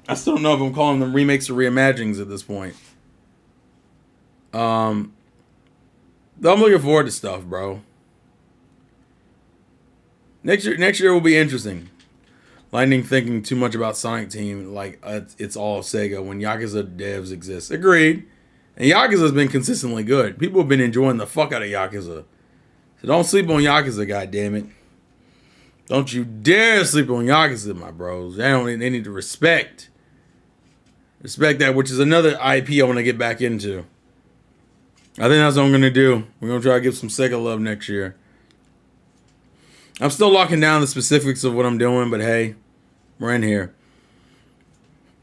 I still don't know if I'm calling them remakes or reimaginings at this point. I'm looking forward to stuff, bro. Next year will be interesting. Lightning thinking too much about Sonic Team like it's all Sega when Yakuza devs exist. Agreed. And Yakuza's been consistently good. People have been enjoying the fuck out of Yakuza. So don't sleep on Yakuza, goddammit. Don't you dare sleep on Yakuza, my bros. They need to respect that, which is another IP I want to get back into. I think that's what I'm going to do. We're going to try to give some Sega love next year. I'm still locking down the specifics of what I'm doing, but hey, we're in here.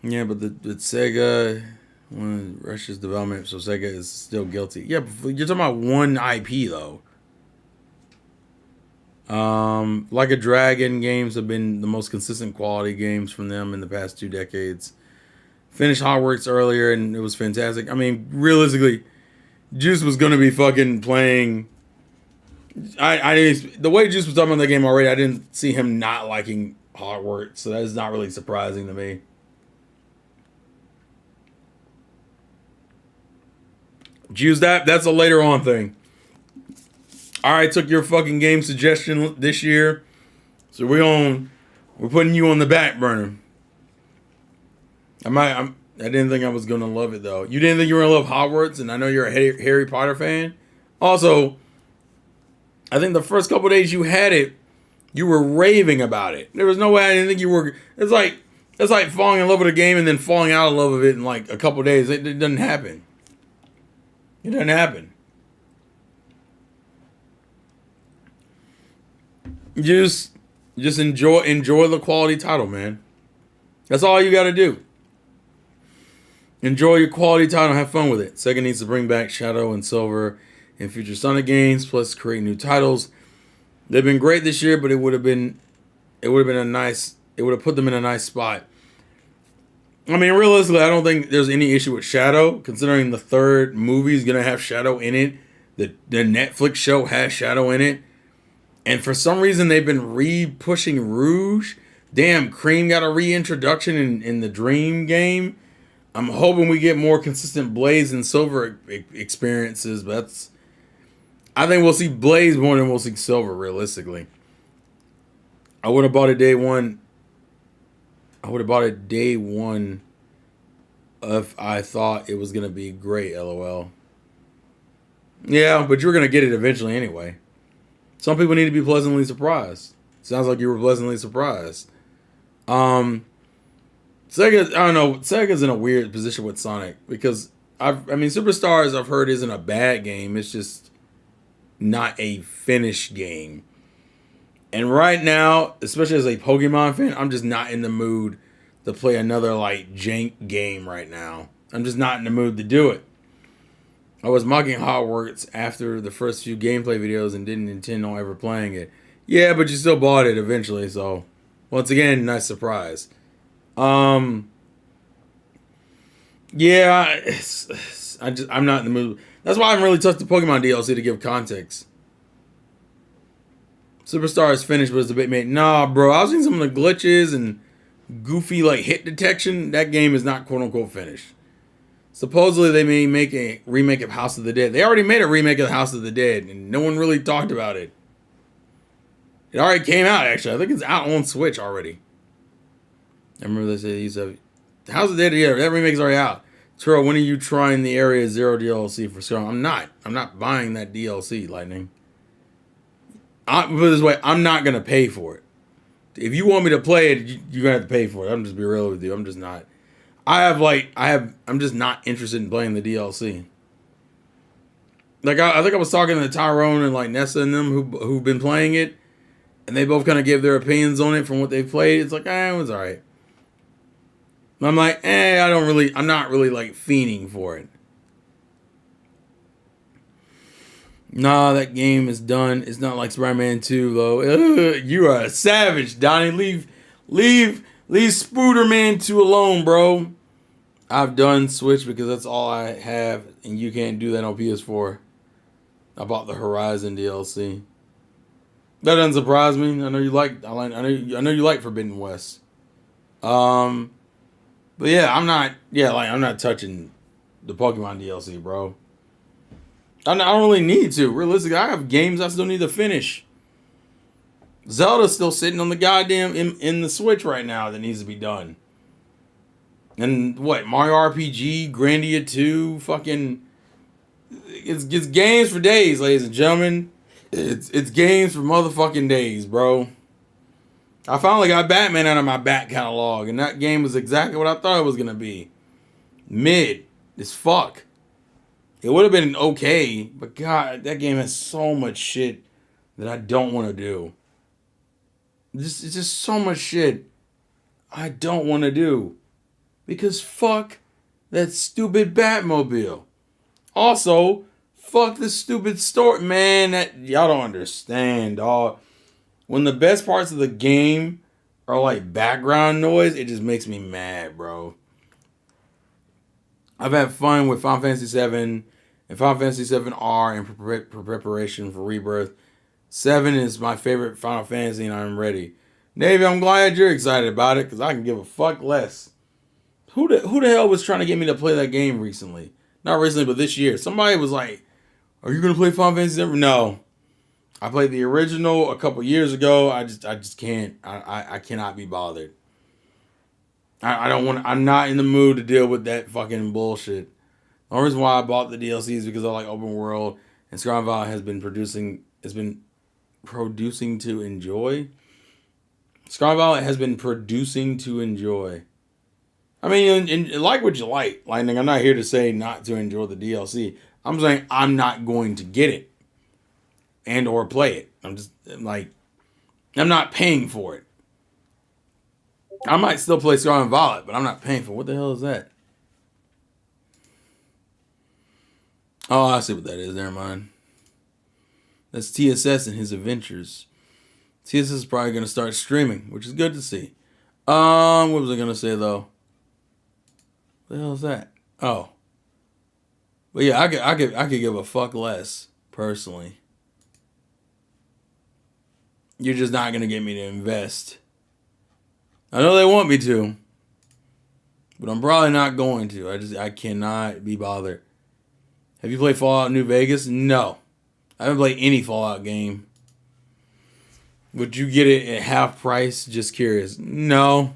Yeah, but the Sega, one Russia's development, so Sega is still guilty. Yeah, but you're talking about one IP, though. Like a Dragon games have been the most consistent quality games from them in the past 2 decades. Finished Hogwarts earlier and it was fantastic. I mean, realistically, Juice was gonna be fucking playing. The way Juice was talking about the game already, I didn't see him not liking Hogwarts, so that is not really surprising to me. Juice, that's a later on thing. I took your fucking game suggestion this year, so we're putting you on the back burner. I didn't think I was gonna love it though. You didn't think you were gonna love Hogwarts, and I know you're a Harry Potter fan. Also, I think the first couple days you had it, you were raving about it. There was no way I didn't think you were. It's like falling in love with a game and then falling out of love with it in like a couple days. It doesn't happen. It doesn't happen. Just enjoy the quality title, man. That's all you got to do. Enjoy your quality title, have fun with it. Sega needs to bring back Shadow and Silver in future Sonic games, plus create new titles. They've been great this year, but it would have put them in a nice spot. I mean, realistically, I don't think there's any issue with Shadow, considering the third movie is gonna have Shadow in it. The Netflix show has Shadow in it. And for some reason, they've been re-pushing Rouge. Damn, Cream got a reintroduction in the Dream game. I'm hoping we get more consistent Blaze and Silver experiences, but I think we'll see Blaze more than we'll see Silver, realistically. I would have bought it day one if I thought it was going to be great, LOL. Yeah, but you're going to get it eventually anyway. Some people need to be pleasantly surprised. Sounds like you were pleasantly surprised. Sega, I don't know. Sega's in a weird position with Sonic because Superstars I've heard isn't a bad game. It's just not a finished game. And right now, especially as a Pokemon fan, I'm just not in the mood to play another like jank game right now. I'm just not in the mood to do it. I was mocking Hogwarts after the first few gameplay videos and didn't intend on ever playing it. Yeah, but you still bought it eventually, so once again, nice surprise. Yeah, I'm not in the mood. That's why I haven't really touched the Pokemon DLC to give context. Superstar is finished, but it's a bit made. Nah, bro, I was seeing some of the glitches and goofy like hit detection. That game is not quote unquote finished. Supposedly they may make a remake of House of the Dead. They already made a remake of House of the Dead, and no one really talked about it. It already came out, actually. I think it's out on Switch already. I remember they said they used to have House of the Dead. Yeah, that remake's already out. Turo, when are you trying the Area Zero DLC for sure? I'm not buying that DLC, Lightning. Put it this way, I'm not gonna pay for it. If you want me to play it, you're gonna have to pay for it. I'm just be real with you. I'm just not. I'm just not interested in playing the DLC. Like I think I was talking to Tyrone and like Nessa and them who've been playing it, and they both kind of gave their opinions on it from what they've played. It's like, it was alright. I'm like, I'm not really like fiending for it. Nah, that game is done. It's not like Spider-Man 2 though. Ugh, you are a savage, Donnie. Leave Spooderman 2 alone, bro. I've done Switch because that's all I have, and you can't do that on PS4. I bought the Horizon DLC. That doesn't surprise me. I know you like. I know you like Forbidden West. But yeah, I'm not. Yeah, like I'm not touching the Pokemon DLC, bro. I don't really need to. Realistically, I have games I still need to finish. Zelda's still sitting on the goddamn in the Switch right now that needs to be done. And what, Mario RPG, Grandia 2, fucking it's games for days, ladies and gentlemen. It's games for motherfucking days, bro. I finally got Batman out of my back catalog, and that game was exactly what I thought it was gonna be. Mid as fuck. It would have been okay, but God, that game has so much shit that I don't want to do. It's just so much shit I don't want to do. Because fuck that stupid Batmobile. Also, fuck the stupid story. Man, that y'all don't understand, dog. When the best parts of the game are like background noise, it just makes me mad, bro. I've had fun with Final Fantasy VII and Final Fantasy VII R in preparation for Rebirth. 7 is my favorite Final Fantasy, and I'm ready. Navy, I'm glad you're excited about it, because I can give a fuck less. Who the hell was trying to get me to play that game recently? Not recently, but this year. Somebody was like, are you going to play Final Fantasy VII? No. I played the original a couple years ago. I just can't. I cannot be bothered. I don't want. I'm not in the mood to deal with that fucking bullshit. The only reason why I bought the DLC is because I like open world, and Scarlet Violet has been producing to enjoy. Scarlet Violet has been producing to enjoy. I mean, and like what you like. Lightning, I'm not here to say not to enjoy the DLC. I'm saying I'm not going to get it and or play it. I'm not paying for it. I might still play Scarlet Violet, but I'm not paying for it. What the hell is that? Oh, I see what that is. Never mind. That's TSS and his adventures. TSS is probably going to start streaming, which is good to see. What was I going to say, though? What the hell is that? Oh. But yeah, I could give a fuck less, personally. You're just not going to get me to invest. I know they want me to, but I'm probably not going to. I cannot be bothered. Have you played Fallout New Vegas? No. I haven't played any Fallout game. Would you get it at half price? Just curious. No.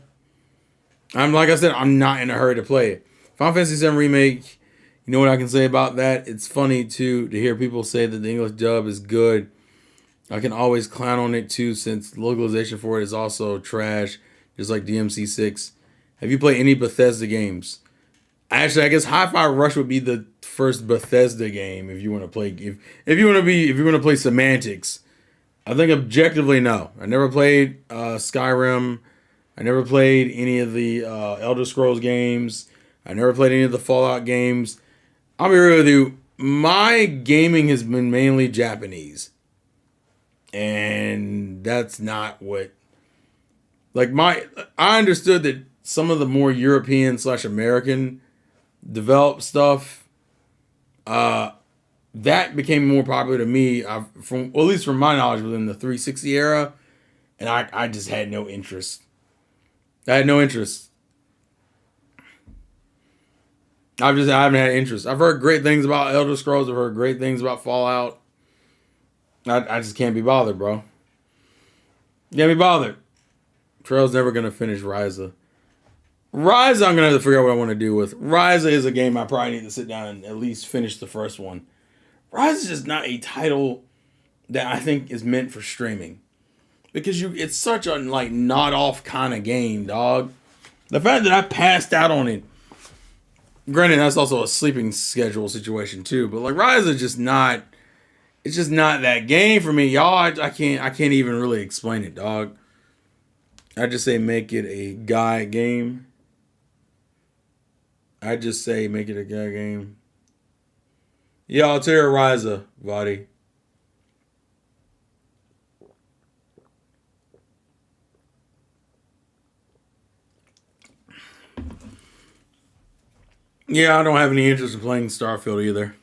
Like I said, I'm not in a hurry to play it. Final Fantasy VII Remake, you know what I can say about that? It's funny, too, to hear people say that the English dub is good. I can always clown on it, too, since the localization for it is also trash, just like DMC6. Have you played any Bethesda games? Actually, I guess Hi-Fi Rush would be the first Bethesda game if you want to play. If you want to play semantics, I think objectively no. I never played Skyrim. I never played any of the Elder Scrolls games. I never played any of the Fallout games. I'll be real with you. My gaming has been mainly Japanese, and that's not what. I understood that some of the more European / American developed stuff, that became more popular to me, at least from my knowledge, within the 360 era, and I just had no interest. I had no interest. I haven't had interest. I've heard great things about Elder Scrolls. I've heard great things about Fallout. I just can't be bothered, bro. Can't be bothered. Trail's never gonna finish Ryza. Ryza, I'm gonna have to figure out what I want to do with. Ryza is a game I probably need to sit down and at least finish the first one. Ryza is just not a title that I think is meant for streaming, because it's such a not off kind of game, dog. The fact that I passed out on it. Granted, that's also a sleeping schedule situation too, but Ryza is just not. It's just not that game for me, y'all. I can't even really explain it, dog. I just say make it a guy game. I just say make it a good game. Yeah, I'll tell you Ryza, Vadi. Yeah, I don't have any interest in playing Starfield either.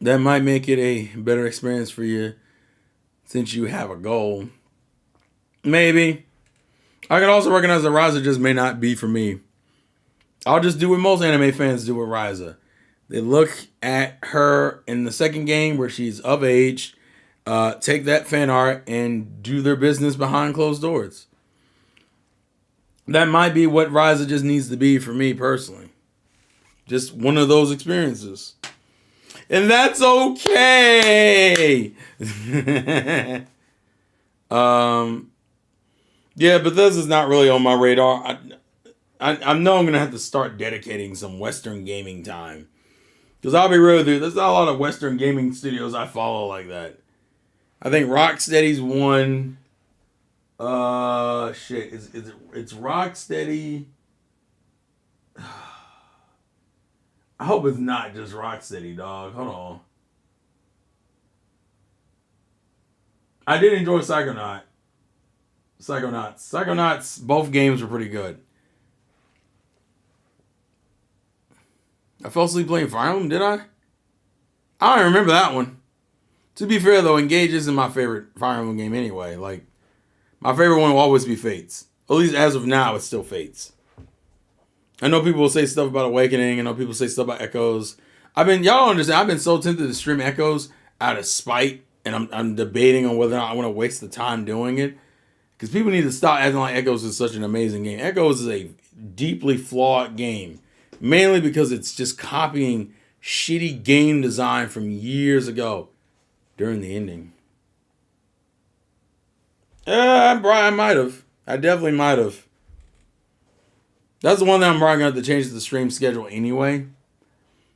That might make it a better experience for you since you have a goal. Maybe. I can also recognize that Ryza just may not be for me. I'll just do what most anime fans do with Ryza. They look at her in the second game where she's of age, take that fan art, and do their business behind closed doors. That might be what Ryza just needs to be for me personally. Just one of those experiences. And that's okay. Yeah, but this is not really on my radar. I know I'm going to have to start dedicating some Western gaming time. Because I'll be real with you, there's not a lot of Western gaming studios I follow like that. I think Rocksteady's one. Shit. It's Rocksteady. I hope it's not just Rocksteady, dog. Hold on. I did enjoy Psychonauts, both games were pretty good. I fell asleep playing Fire Emblem, did I? I don't remember that one. To be fair, though, Engage isn't my favorite Fire Emblem game anyway. Like, my favorite one will always be Fates. At least as of now, it's still Fates. I know people will say stuff about Awakening. I know people say stuff about Echoes. Y'all don't understand, I've been so tempted to stream Echoes out of spite, and I'm debating on whether or not I want to waste the time doing it. Because people need to stop acting like Echoes is such an amazing game. Echoes is a deeply flawed game. Mainly because it's just copying shitty game design from years ago during the ending. I might have. I definitely might have. That's the one that I'm probably going to have to change the stream schedule anyway.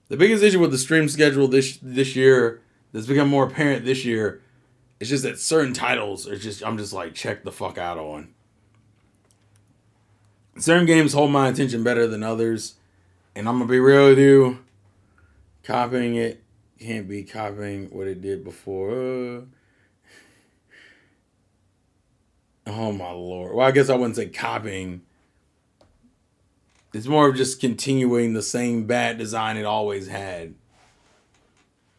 The biggest issue with the stream schedule this year that's become more apparent this year is just that certain titles I'm just like check the fuck out on. Certain games hold my attention better than others. And I'm going to be real with you. Copying it can't be copying what it did before. Oh my lord. Well, I guess I wouldn't say copying. It's more of just continuing the same bad design it always had.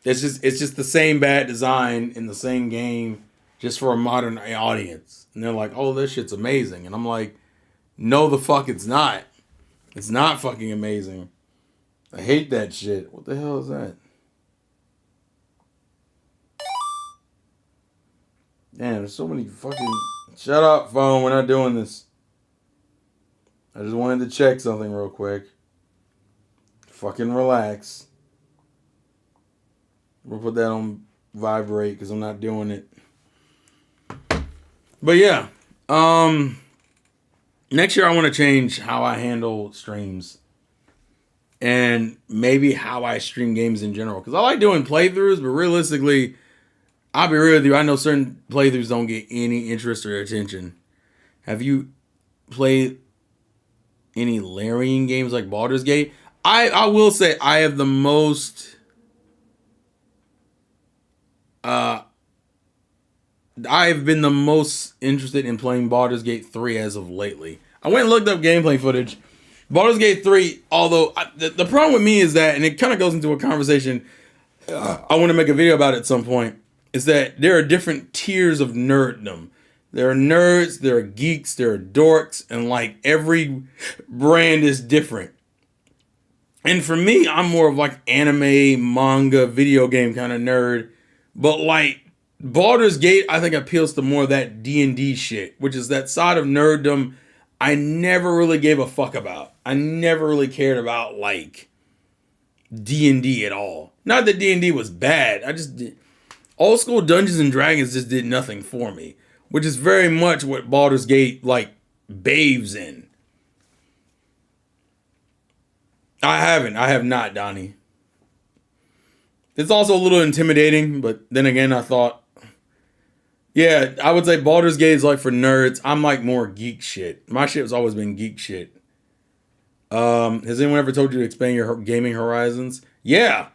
It's just the same bad design in the same game, just for a modern audience. And they're like, oh, this shit's amazing. And I'm like, no, the fuck it's not. It's not fucking amazing. I hate that shit. What the hell is that? Damn, there's so many fucking... Shut up, phone. We're not doing this. I just wanted to check something real quick. Fucking relax. We'll put that on vibrate because I'm not doing it. But yeah. Next year I want to change how I handle streams. And maybe how I stream games in general. Because I like doing playthroughs, but realistically, I'll be real with you, I know certain playthroughs don't get any interest or attention. Have you played any Larian games like Baldur's Gate? I will say I have the most... I've been the most interested in playing Baldur's Gate 3 as of lately. I went and looked up gameplay footage. Baldur's Gate 3, although the problem with me is that, and it kind of goes into a conversation I want to make a video about it at some point, is that there are different tiers of nerddom. There are nerds, there are geeks, there are dorks, and like every brand is different. And for me, I'm more of like anime, manga, video game kind of nerd. But like Baldur's Gate, I think appeals to more of that D&D shit, which is that side of nerddom I never really gave a fuck about. I never really cared about like D&D at all. Not that D&D was bad. Old school Dungeons and Dragons just did nothing for me, which is very much what Baldur's Gate like bathes in. I have not, Donnie. It's also a little intimidating, but then again, I thought, yeah, I would say Baldur's Gate is like for nerds. I'm like more geek shit. My shit has always been geek shit. Has anyone ever told you to expand your gaming horizons? Yeah.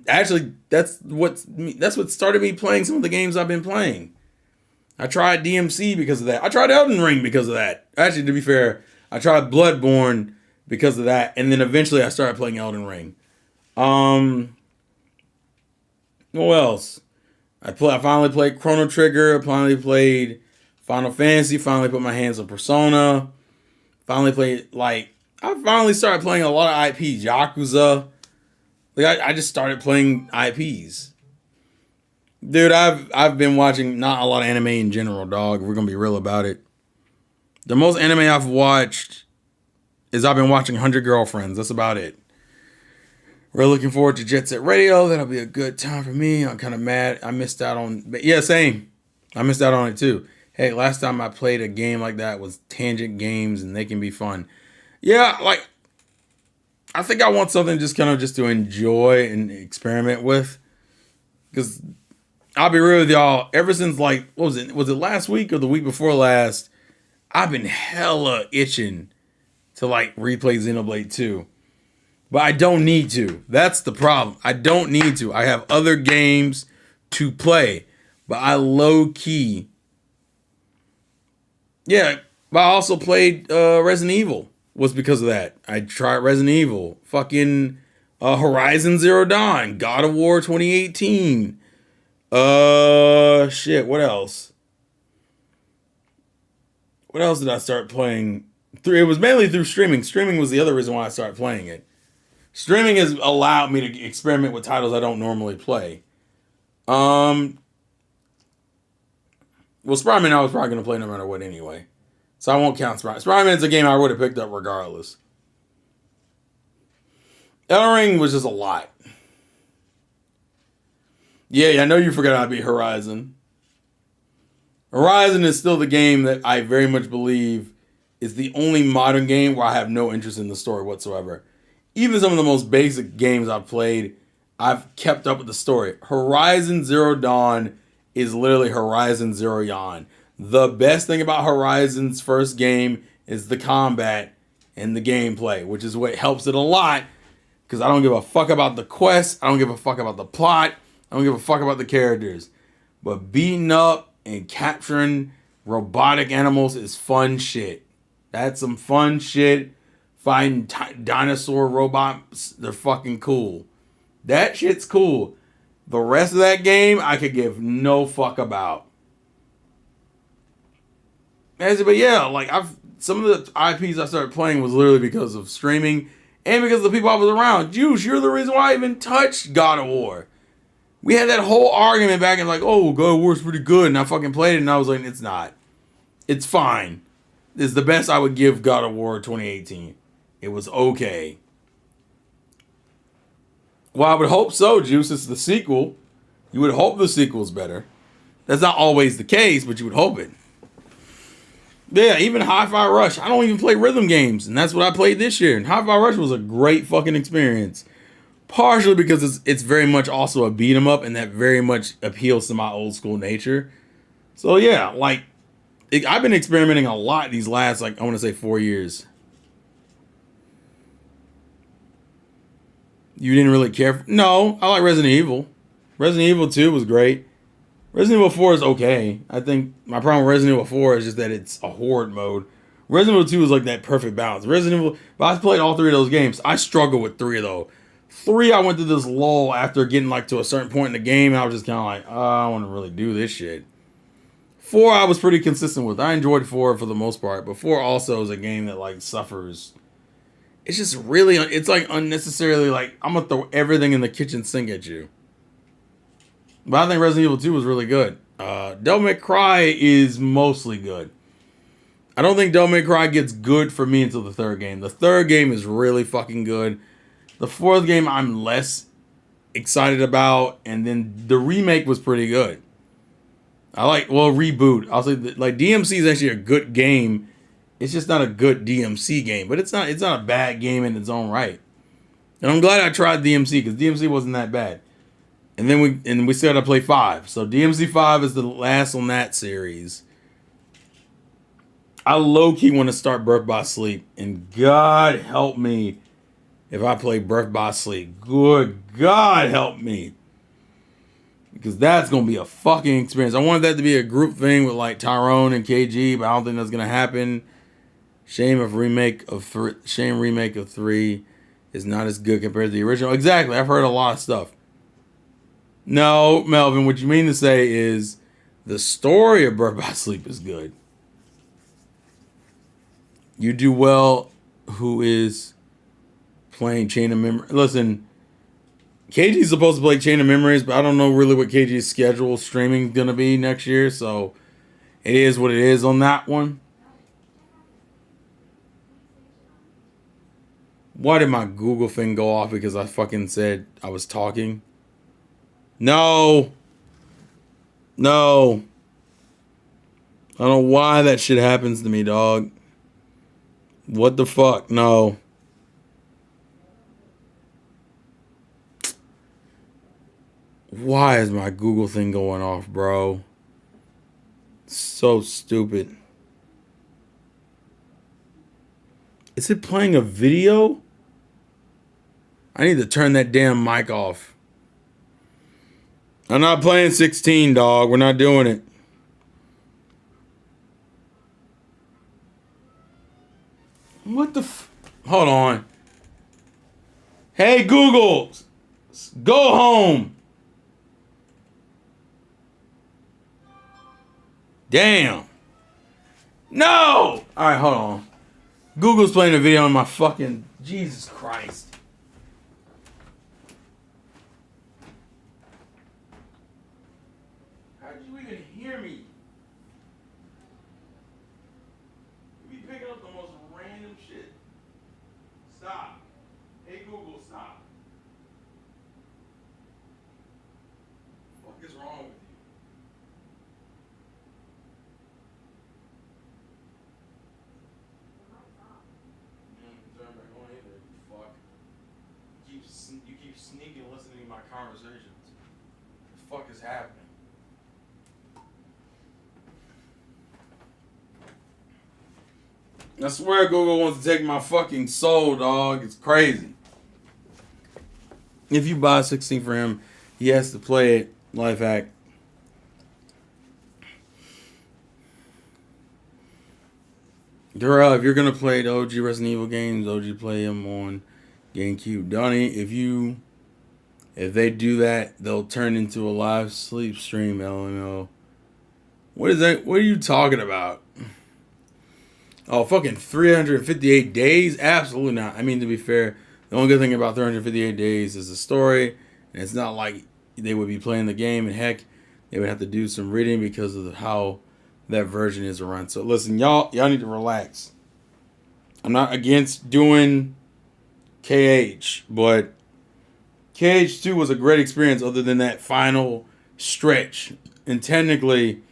Actually, that's what started me playing some of the games I've been playing. I tried DMC because of that. I tried Elden Ring because of that. Actually, to be fair, I tried Bloodborne because of that, and then eventually I started playing Elden Ring. What else? I finally played Chrono Trigger. I finally played Final Fantasy. Finally put my hands on Persona. Finally played I finally started playing a lot of IPs. Yakuza. I just started playing IPs. Dude, I've been watching not a lot of anime in general, dog. We're gonna be real about it. The most anime I've watched is I've been watching 100 Girlfriends. That's about it. We're looking forward to Jet Set Radio. That'll be a good time for me. I'm kind of mad. I missed out on... But yeah, same. I missed out on it too. Hey, last time I played a game like that was Tangent Games, and they can be fun. Yeah, I think I want something just to enjoy and experiment with. Because I'll be real with y'all. Ever since what was it? Was it last week or the week before last? I've been hella itching to replay Xenoblade 2. But I don't need to. That's the problem. I don't need to. I have other games to play. But I low key. Yeah. But I also played Resident Evil. Was because of that. I tried Resident Evil. Fucking Horizon Zero Dawn. God of War 2018. Shit. What else? What else did I start playing? It was mainly through streaming. Streaming was the other reason why I started playing it. Streaming has allowed me to experiment with titles I don't normally play. Well, Spider-Man I was probably going to play no matter what anyway. So I won't count Spider-Man. Spider-Man is a game I would have picked up regardless. Elden Ring was just a lot. Yeah, I know you forgot how to beat Horizon. Horizon is still the game that I very much believe is the only modern game where I have no interest in the story whatsoever. Even some of the most basic games I've played, I've kept up with the story. Horizon Zero Dawn is literally Horizon Zero Dawn. The best thing about Horizon's first game is the combat and the gameplay, which is what helps it a lot. Because I don't give a fuck about the quest. I don't give a fuck about the plot. I don't give a fuck about the characters. But beating up and capturing robotic animals is fun shit. That's some fun shit. Fighting dinosaur robots, they're fucking cool. That shit's cool. The rest of that game, I could give no fuck about. But yeah, some of the IPs I started playing was literally because of streaming and because of the people I was around. Juice, you're the reason why I even touched God of War. We had that whole argument back and oh, God of War's pretty good, and I fucking played it, and I was like, it's not. It's fine. It's the best I would give God of War 2018. It was okay. Well, I would hope so, Juice. It's the sequel. You would hope the sequel's better. That's not always the case, but you would hope it. Yeah, even Hi-Fi Rush. I don't even play rhythm games, and that's what I played this year. And Hi-Fi Rush was a great fucking experience. Partially because it's very much also a beat 'em up, and that very much appeals to my old school nature. So yeah, I've been experimenting a lot these last, I want to say 4 years. You didn't really care No, I like Resident Evil. Resident Evil 2 was great. Resident Evil 4 is okay. I think my problem with Resident Evil 4 is just that it's a horde mode. Resident Evil 2 is that perfect balance. Resident Evil, but I played all 3 of those games. I struggle with 3 though. 3, I went through this lull after getting to a certain point in the game, and I was just kind of I don't want to really do this shit. 4, I was pretty consistent with. I enjoyed 4 for the most part, but 4 also is a game that suffers. It's just really, it's unnecessarily I'm gonna throw everything in the kitchen sink at you. But I think Resident Evil 2 was really good. Devil May Cry is mostly good. I don't think Devil May Cry gets good for me until the 3rd game. The 3rd game is really fucking good. The 4th game I'm less excited about, and then the remake was pretty good. Reboot. I'll say DMC is actually a good game. It's just not a good DMC game, but it's not a bad game in its own right. And I'm glad I tried DMC because DMC wasn't that bad. And then we still had to play 5. So DMC 5 is the last on that series. I low-key want to start Birth by Sleep. And God help me if I play Birth by Sleep. Good God help me. Because that's going to be a fucking experience. I wanted that to be a group thing with like Tyrone and KG, but I don't think that's going to happen. Shame remake of 3 is not as good compared to the original. Exactly. I've heard a lot of stuff. No, Melvin, what you mean to say is the story of Birth by Sleep is good. You do well who is playing Chain of Memories. Listen, KG's supposed to play Chain of Memories, but I don't know really what KG's schedule streaming going to be next year, so it is what it is on that one. Why did my Google thing go off because I fucking said I was talking? No. I don't know why that shit happens to me, dog. What the fuck? No. Why is my Google thing going off, bro? So stupid. Is it playing a video? I need to turn that damn mic off. I'm not playing 16, dog. We're not doing it. What the Hold on. Hey, Google. Go home. Damn. No! Alright, hold on. Google's playing a video on my fucking... Jesus Christ. How did you even hear me? You be picking up the most random shit. Stop. Hey Google, stop. What is wrong with you? You keep sneaking listening to my conversations. What the fuck is happening? I swear Google wants to take my fucking soul, dog. It's crazy. If you buy 16 for him, he has to play it. Life hack. Durrell, if you're gonna play the OG Resident Evil games, OG play them on GameCube. Donnie, if they do that, they'll turn into a live sleep stream, LMO. What is that? What are you talking about? Oh, fucking 358 days? Absolutely not. I mean, to be fair, the only good thing about 358 days is the story. And it's not like they would be playing the game. And heck, they would have to do some reading because of how that version is run. So listen, y'all need to relax. I'm not against doing KH, but KH2 was a great experience other than that final stretch. And technically,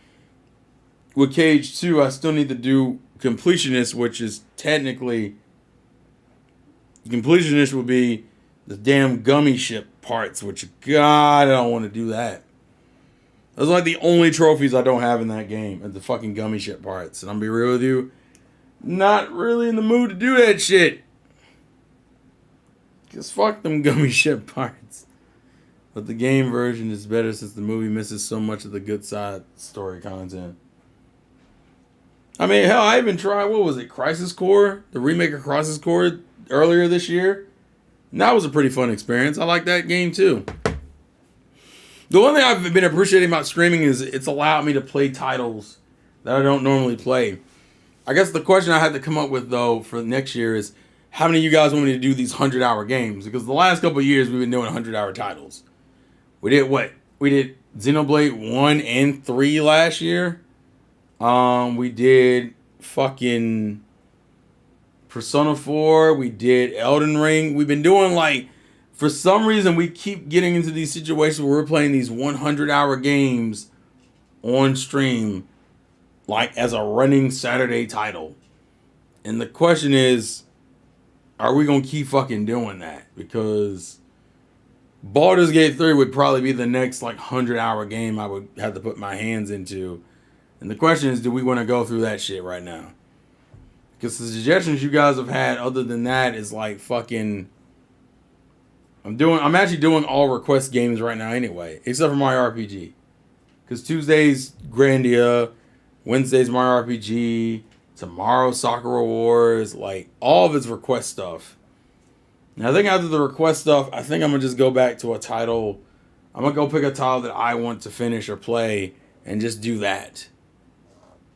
with KH2, I still need to do Completionist, which is technically... Completionist would be the damn gummy ship parts, which, God, I don't want to do that. Those are like the only trophies I don't have in that game, are the fucking gummy ship parts. And I'm be real with you, not really in the mood to do that shit. Because fuck them gummy ship parts. But the game version is better since the movie misses so much of the good side story content. I mean, hell, I even tried, what was it, Crisis Core? The remake of Crisis Core earlier this year. And that was a pretty fun experience. I like that game too. The one thing I've been appreciating about streaming is it's allowed me to play titles that I don't normally play. I guess the question I had to come up with, though, for next year is how many of you guys want me to do these 100-hour games? Because the last couple of years, we've been doing 100-hour titles. We did what? We did Xenoblade 1 and 3 last year. We did fucking Persona 4. We did Elden Ring. We've been doing like... For some reason, we keep getting into these situations where we're playing these 100-hour games on stream, like as a running Saturday title. And the question is, are we going to keep fucking doing that? Because Baldur's Gate 3 would probably be the next like 100-hour game I would have to put my hands into. And the question is, do we want to go through that shit right now? Because the suggestions you guys have had other than that is like fucking. I'm actually doing all request games right now anyway, except for Mario RPG. Because Tuesday's Grandia, Wednesday's Mario RPG, tomorrow Sakura Wars, like all of it's request stuff. Now I think after the request stuff, I think I'm gonna just go back to a title. I'm gonna go pick a title that I want to finish or play and just do that.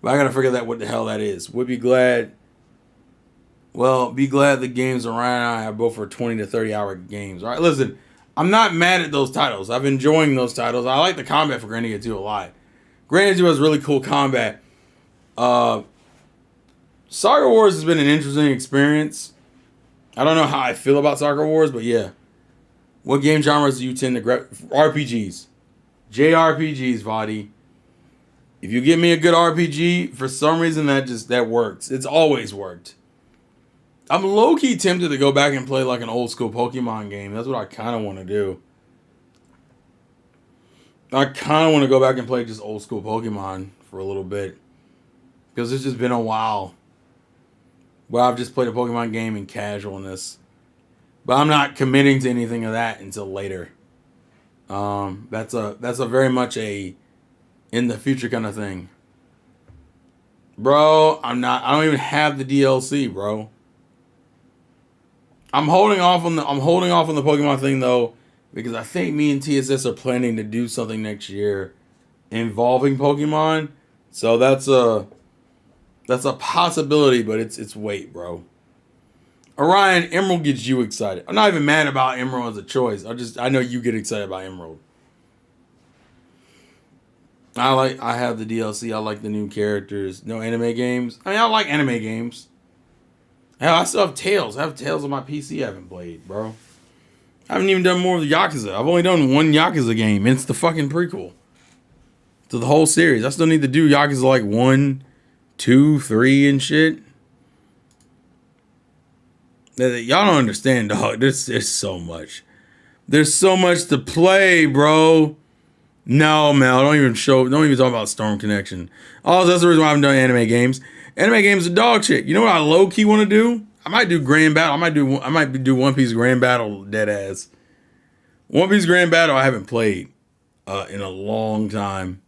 But I gotta figure out what the hell that is. Would be glad. Well, be glad the games that Ryan and I have both for 20 to 30 hour games. All right, listen, I'm not mad at those titles. I'm enjoying those titles. I like the combat for Grandia 2 a lot. Grandia 2 has really cool combat. Sakura Wars has been an interesting experience. I don't know how I feel about Sakura Wars, but yeah. What game genres do you tend to grab? RPGs. JRPGs, Vadi. If you give me a good RPG, for some reason that works. It's always worked. I'm low-key tempted to go back and play like an old school Pokemon game. That's what I kind of want to do. I kind of want to go back and play just old school Pokemon for a little bit. Because it's just been a while. Well, I've just played a Pokemon game in casualness. But I'm not committing to anything of that until later. That's a very much a in the future kind of thing. Bro, I don't even have the DLC, bro. I'm holding off on the Pokemon thing though, because I think me and TSS are planning to do something next year involving Pokemon. So that's a possibility, but it's wait, bro. Orion, Emerald gets you excited. I'm not even mad about Emerald as a choice. I know you get excited about Emerald. I have the DLC. I like the new characters. No anime games. I mean, I like anime games. Hell, I still have Tales. I have Tales on my PC I haven't played, bro. I haven't even done more of the Yakuza. I've only done one Yakuza game. It's the fucking prequel to the whole series. I still need to do Yakuza like 1, 2, 3 and shit. Y'all don't understand, dog. There's so much. There's so much to play, bro. No, Mel, don't even talk about Storm Connection. Oh, that's the reason why I haven't done anime games. Anime games are dog shit. You know what I low key want to do? I might do Grand Battle. I might do One Piece Grand Battle dead ass. One Piece Grand Battle I haven't played in a long time.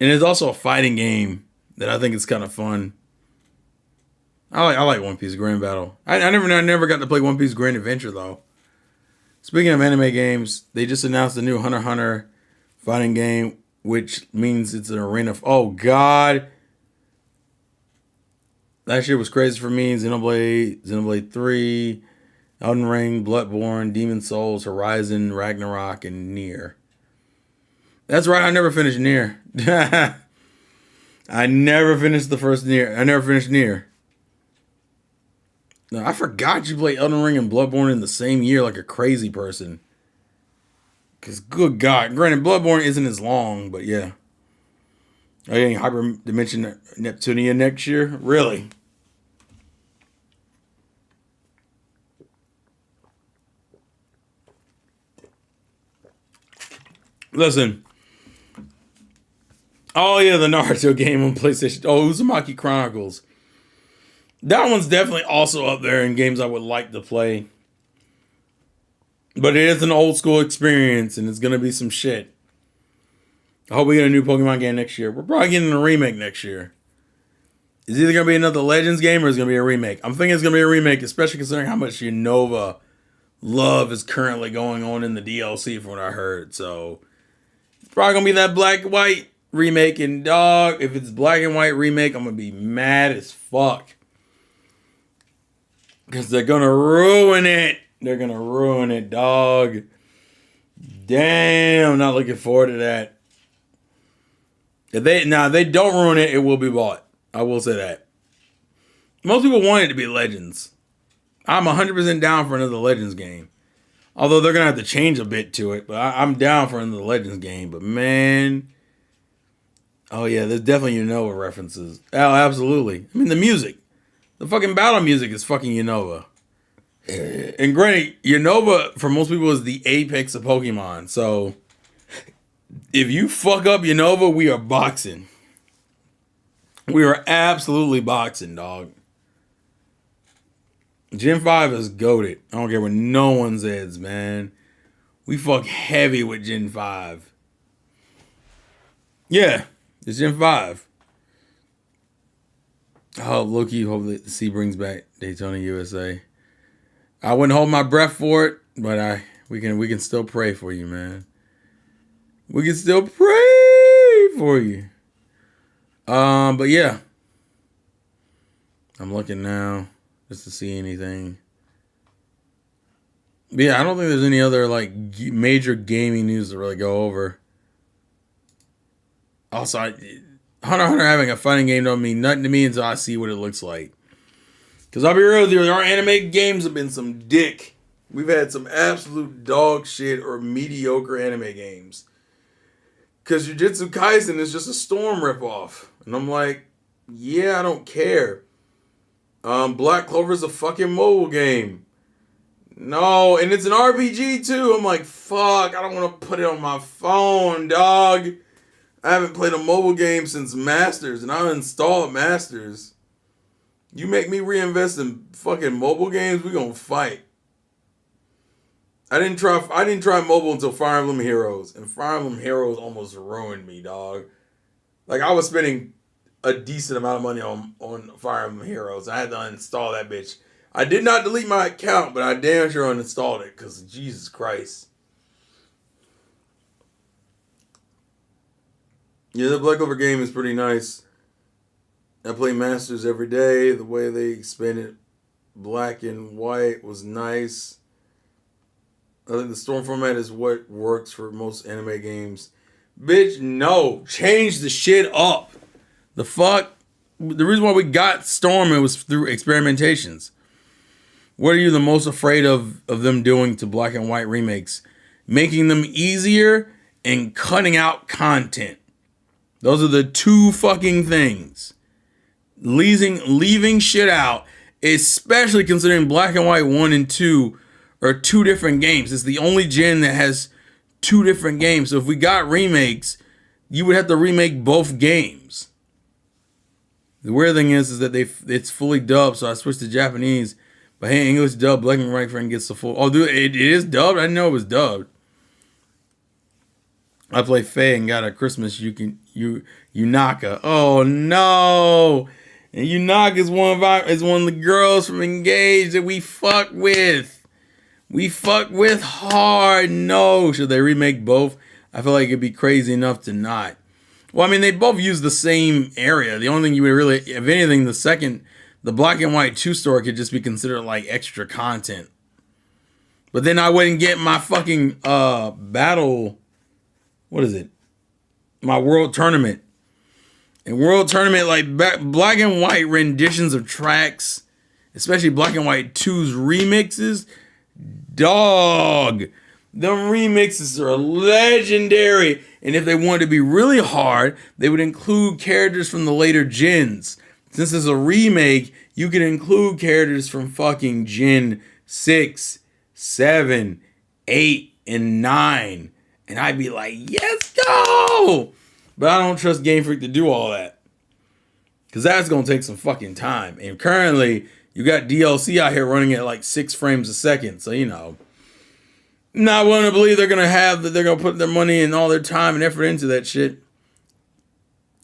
And it's also a fighting game that I think is kind of fun. I like One Piece Grand Battle. I never got to play One Piece Grand Adventure though. Speaking of anime games, they just announced the new Hunter x Hunter fighting game, which means it's an arena. Oh God, that shit was crazy for me. Xenoblade 3, Elden Ring, Bloodborne, Demon Souls, Horizon, Ragnarok, and Nier. That's right, I never finished Nier. I never finished the first Nier. I never finished Nier. No, I forgot you played Elden Ring and Bloodborne in the same year like a crazy person. Because, good God. Granted, Bloodborne isn't as long, but yeah. Are you getting Hyper Dimension Neptunia next year? Really? Listen. Oh, yeah, the Naruto game on PlayStation. Oh, Uzumaki Chronicles. That one's definitely also up there in games I would like to play. But it is an old school experience, and it's going to be some shit. I hope we get a new Pokemon game next year. We're probably getting a remake next year. It's either going to be another Legends game or it's going to be a remake. I'm thinking it's going to be a remake, especially considering how much Unova love is currently going on in the DLC from what I heard. So, it's probably going to be that black-white remake. And dog, if it's black and white remake, I'm going to be mad as fuck. Because they're going to ruin it. They're going to ruin it, dog. Damn, not looking forward to that. If they don't ruin it, it will be bought. I will say that. Most people want it to be Legends. I'm 100% down for another Legends game. Although they're going to have to change a bit to it. But I'm down for another Legends game. But man. Oh yeah, there's definitely Unova references. Oh, absolutely. I mean, the music. The fucking battle music is fucking Unova. And granted, Unova, for most people, is the apex of Pokemon. So, if you fuck up Unova, we are boxing. We are absolutely boxing, dog. Gen 5 is goated. I don't care what no one says, man. We fuck heavy with Gen 5. Yeah, it's Gen 5. Oh, Loki, hopefully the C brings back Daytona USA. I wouldn't hold my breath for it, but we can still pray for you, man. We can still pray for you. But yeah. I'm looking now just to see anything. But yeah, I don't think there's any other like major gaming news to really go over. Also, Hunter x Hunter having a fighting game don't mean nothing to me until I see what it looks like. Because I'll be real with you, our anime games have been some dick. We've had some absolute dog shit or mediocre anime games. Because Jujutsu Kaisen is just a Storm ripoff. And I'm like, yeah, I don't care. Black Clover's a fucking mobile game. No, and it's an RPG too. I'm like, fuck, I don't want to put it on my phone, dog. I haven't played a mobile game since Masters, and I installed Masters. You make me reinvest in fucking mobile games, we gonna fight. I didn't try mobile until Fire Emblem Heroes, and Fire Emblem Heroes almost ruined me, dog. Like, I was spending a decent amount of money on Fire Emblem Heroes. I had to uninstall that bitch. I did not delete my account, but I damn sure uninstalled it, because Jesus Christ. Yeah, the Black Clover game is pretty nice. I play Masters every day. The way they expanded black and white was nice. I think the Storm format is what works for most anime games. Bitch, no. Change the shit up. The fuck? The reason why we got Storm, it was through experimentations. What are you the most afraid of them doing to black and white remakes? Making them easier and cutting out content. Those are the two fucking things. Leaving shit out, especially considering Black and White 1 and 2 are two different games. It's the only gen that has two different games. So if we got remakes, you would have to remake both games. The weird thing is that it's fully dubbed, so I switched to Japanese. But hey, English dub, Black and White friend gets the full. Oh, dude, it is dubbed? I didn't know it was dubbed. I play Faye and got a Christmas Yunaka. Oh no! And Yunaka is one of the girls from Engage that we fuck with. We fuck with hard. No, should they remake both? I feel like it'd be crazy enough to not. Well, I mean, they both use the same area. The only thing you would really, if anything, the Black and White 2 story could just be considered like extra content. But then I wouldn't get my fucking battle. What is it? My World Tournament. In World Tournament, like Black and White renditions of tracks, especially Black and White 2's remixes, dog. The remixes are legendary. And if they wanted to be really hard, they would include characters from the later gens. Since it's a remake, you can include characters from fucking Gen 6, 7, 8, and 9. And I'd be like, yes, go! But I don't trust Game Freak to do all that. Because that's going to take some fucking time. And currently, you got DLC out here running at like 6 frames a second. So, you know. Not willing to believe they're going to put their money and all their time and effort into that shit.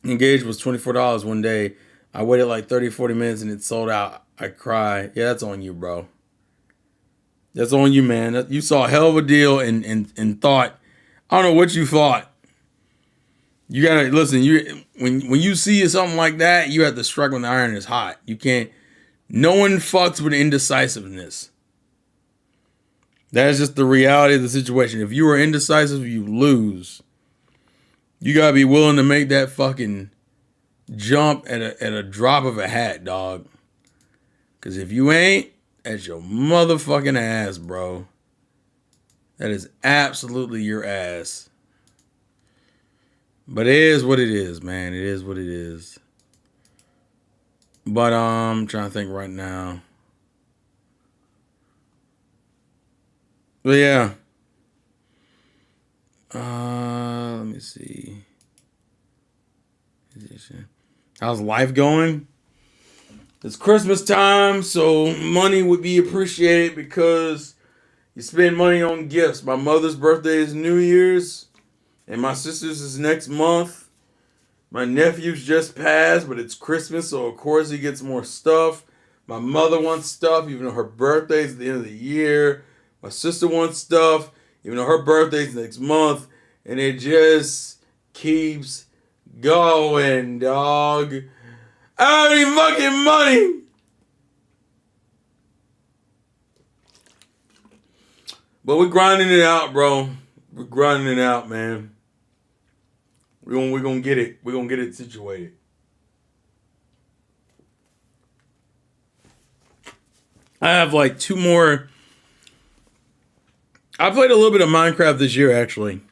Engage was $24 one day. I waited like 30, 40 minutes and it sold out. I cry. Yeah, that's on you, bro. That's on you, man. You saw a hell of a deal and thought, I don't know what you thought. You gotta listen. When you see something like that, you have to strike when the iron is hot. You can't. No one fucks with indecisiveness. That is just the reality of the situation. If you are indecisive, you lose. You gotta be willing to make that fucking jump at a drop of a hat, dog. Because if you ain't, that's your motherfucking ass, bro. That is absolutely your ass. But it is what it is, man. It is what it is. But I'm trying to think right now. But yeah. Let me see. How's life going? It's Christmas time, so money would be appreciated because you spend money on gifts. My mother's birthday is New Year's, and my sister's is next month. My nephew's just passed, but it's Christmas, so of course he gets more stuff. My mother wants stuff, even though her birthday's at the end of the year. My sister wants stuff, even though her birthday's next month. And it just keeps going, dog. I don't have any fucking money. But we're grinding it out, bro. We're grinding it out, man. We're gonna get it. We're gonna get it situated. I have like 2 more. I played a little bit of Minecraft this year, actually.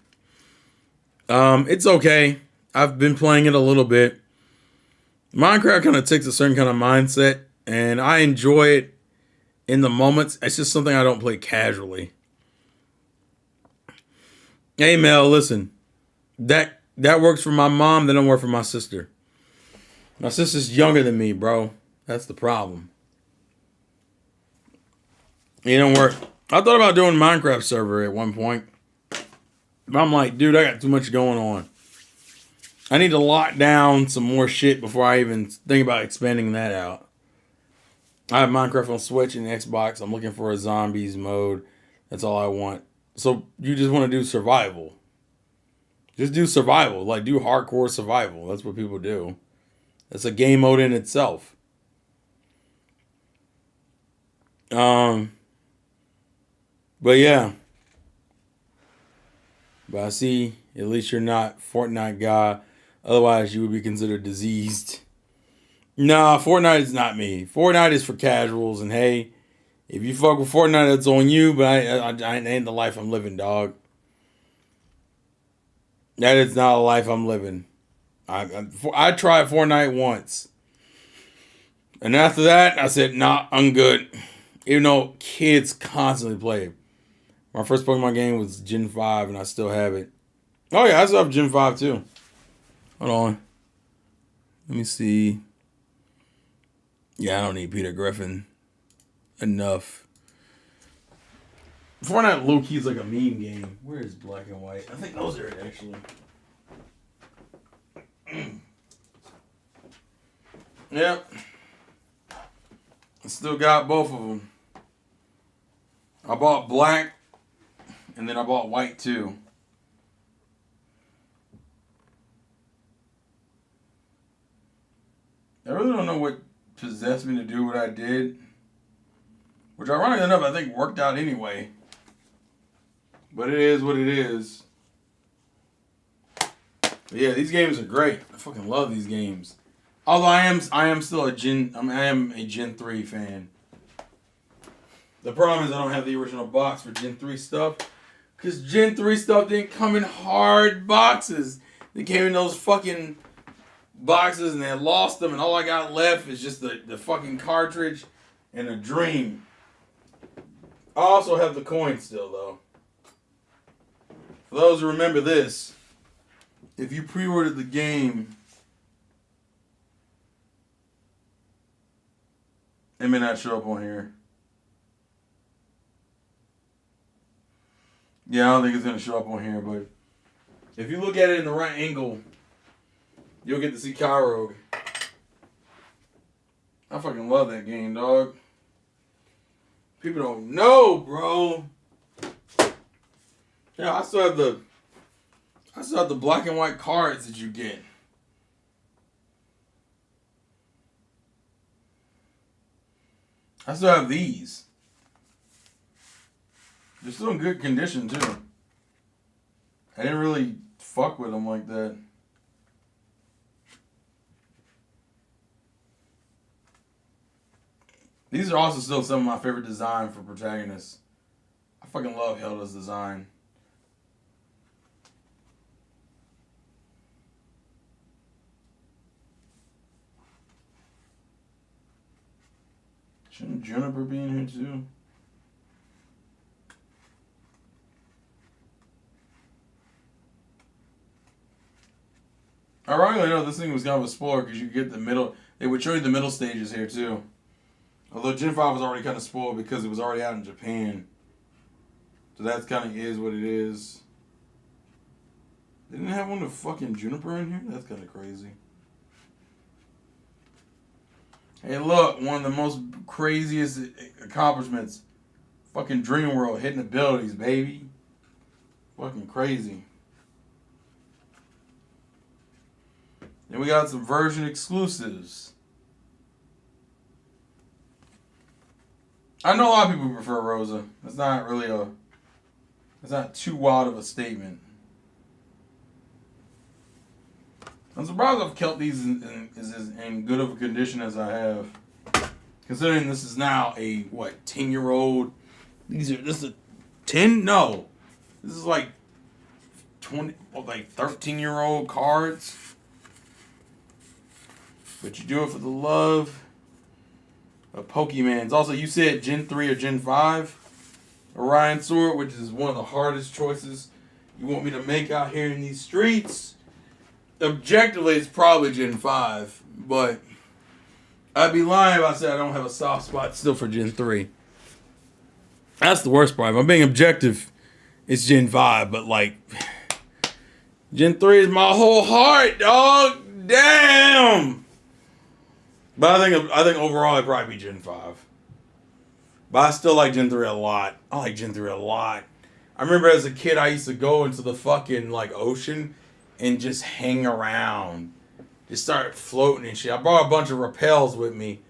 It's okay. I've been playing it a little bit. Minecraft kind of takes a certain kind of mindset, and I enjoy it in the moments. It's just something I don't play casually. Hey, Mel, listen. That works for my mom. That don't work for my sister. My sister's younger than me, bro. That's the problem. It don't work. I thought about doing Minecraft server at one point. But I'm like, dude, I got too much going on. I need to lock down some more shit before I even think about expanding that out. I have Minecraft on Switch and Xbox. I'm looking for a zombies mode. That's all I want. So you just want to do survival. Just do survival. Like, do hardcore survival. That's what people do. That's a game mode in itself. But yeah. But I see, at least you're not Fortnite guy. Otherwise, you would be considered diseased. Nah, Fortnite is not me. Fortnite is for casuals. And hey, if you fuck with Fortnite, that's on you. But I ain't the life I'm living, dog. That is not a life I'm living. I tried Fortnite once. And after that, I said, nah, I'm good. Even though kids constantly play. My first Pokemon game was Gen 5, and I still have it. Oh, yeah, I still have Gen 5, too. Hold on. Let me see. Yeah, I don't need Peter Griffin enough. Fortnite low-key is like a meme game. Where is Black and White? I think those are it, actually. Yep. I still got both of them. I bought Black, and then I bought White, too. I really don't know what possessed me to do what I did. Which, ironically enough, I think worked out anyway. But it is what it is. But yeah, these games are great. I fucking love these games. Although I am still a Gen 3 fan. The problem is I don't have the original box for Gen 3 stuff. Because Gen 3 stuff didn't come in hard boxes. They came in those fucking boxes and they lost them, and all I got left is just the fucking cartridge and a dream. I also have the coin still, though. For those who remember this, if you pre-ordered the game, it may not show up on here. Yeah, I don't think it's going to show up on here, but if you look at it in the right angle, you'll get to see Kyrogue. I fucking love that game, dog. People don't know, bro. Yeah, I still have the black and white cards that you get. I still have these. They're still in good condition, too. I didn't really fuck with them like that. These are also still some of my favorite design for protagonists. I fucking love Hilda's design. Shouldn't Juniper be in here too? Ironically enough, this thing was kind of a spoiler because you get the middle. They would show you the middle stages here too. Although Gen 5 was already kind of spoiled because it was already out in Japan. So that kind of is what it is. They didn't have one with fucking Juniper in here? That's kind of crazy. Hey, look, one of the most craziest accomplishments. Fucking Dream World hitting abilities, baby. Fucking crazy. Then we got some version exclusives. I know a lot of people prefer Rosa. That's not really that's not too wild of a statement. I'm surprised I've kept these in good of a condition as I have. Considering this is now a, 10-year-old? This is a 10? No. This is like 13-year-old cards. But you do it for the love of Pokemans. Also, you said Gen 3 or Gen 5. Orion Sword, which is one of the hardest choices you want me to make out here in these streets. Objectively, it's probably Gen 5, but I'd be lying if I said I don't have a soft spot still for Gen 3. That's the worst part. If I'm being objective, it's Gen 5, but Gen 3 is my whole heart, dog. Damn. But I think overall it'd probably be Gen 5. But I still like Gen 3 a lot. I like Gen 3 a lot. I remember as a kid I used to go into the fucking ocean and just hang around. Just start floating and shit. I brought a bunch of rappels with me.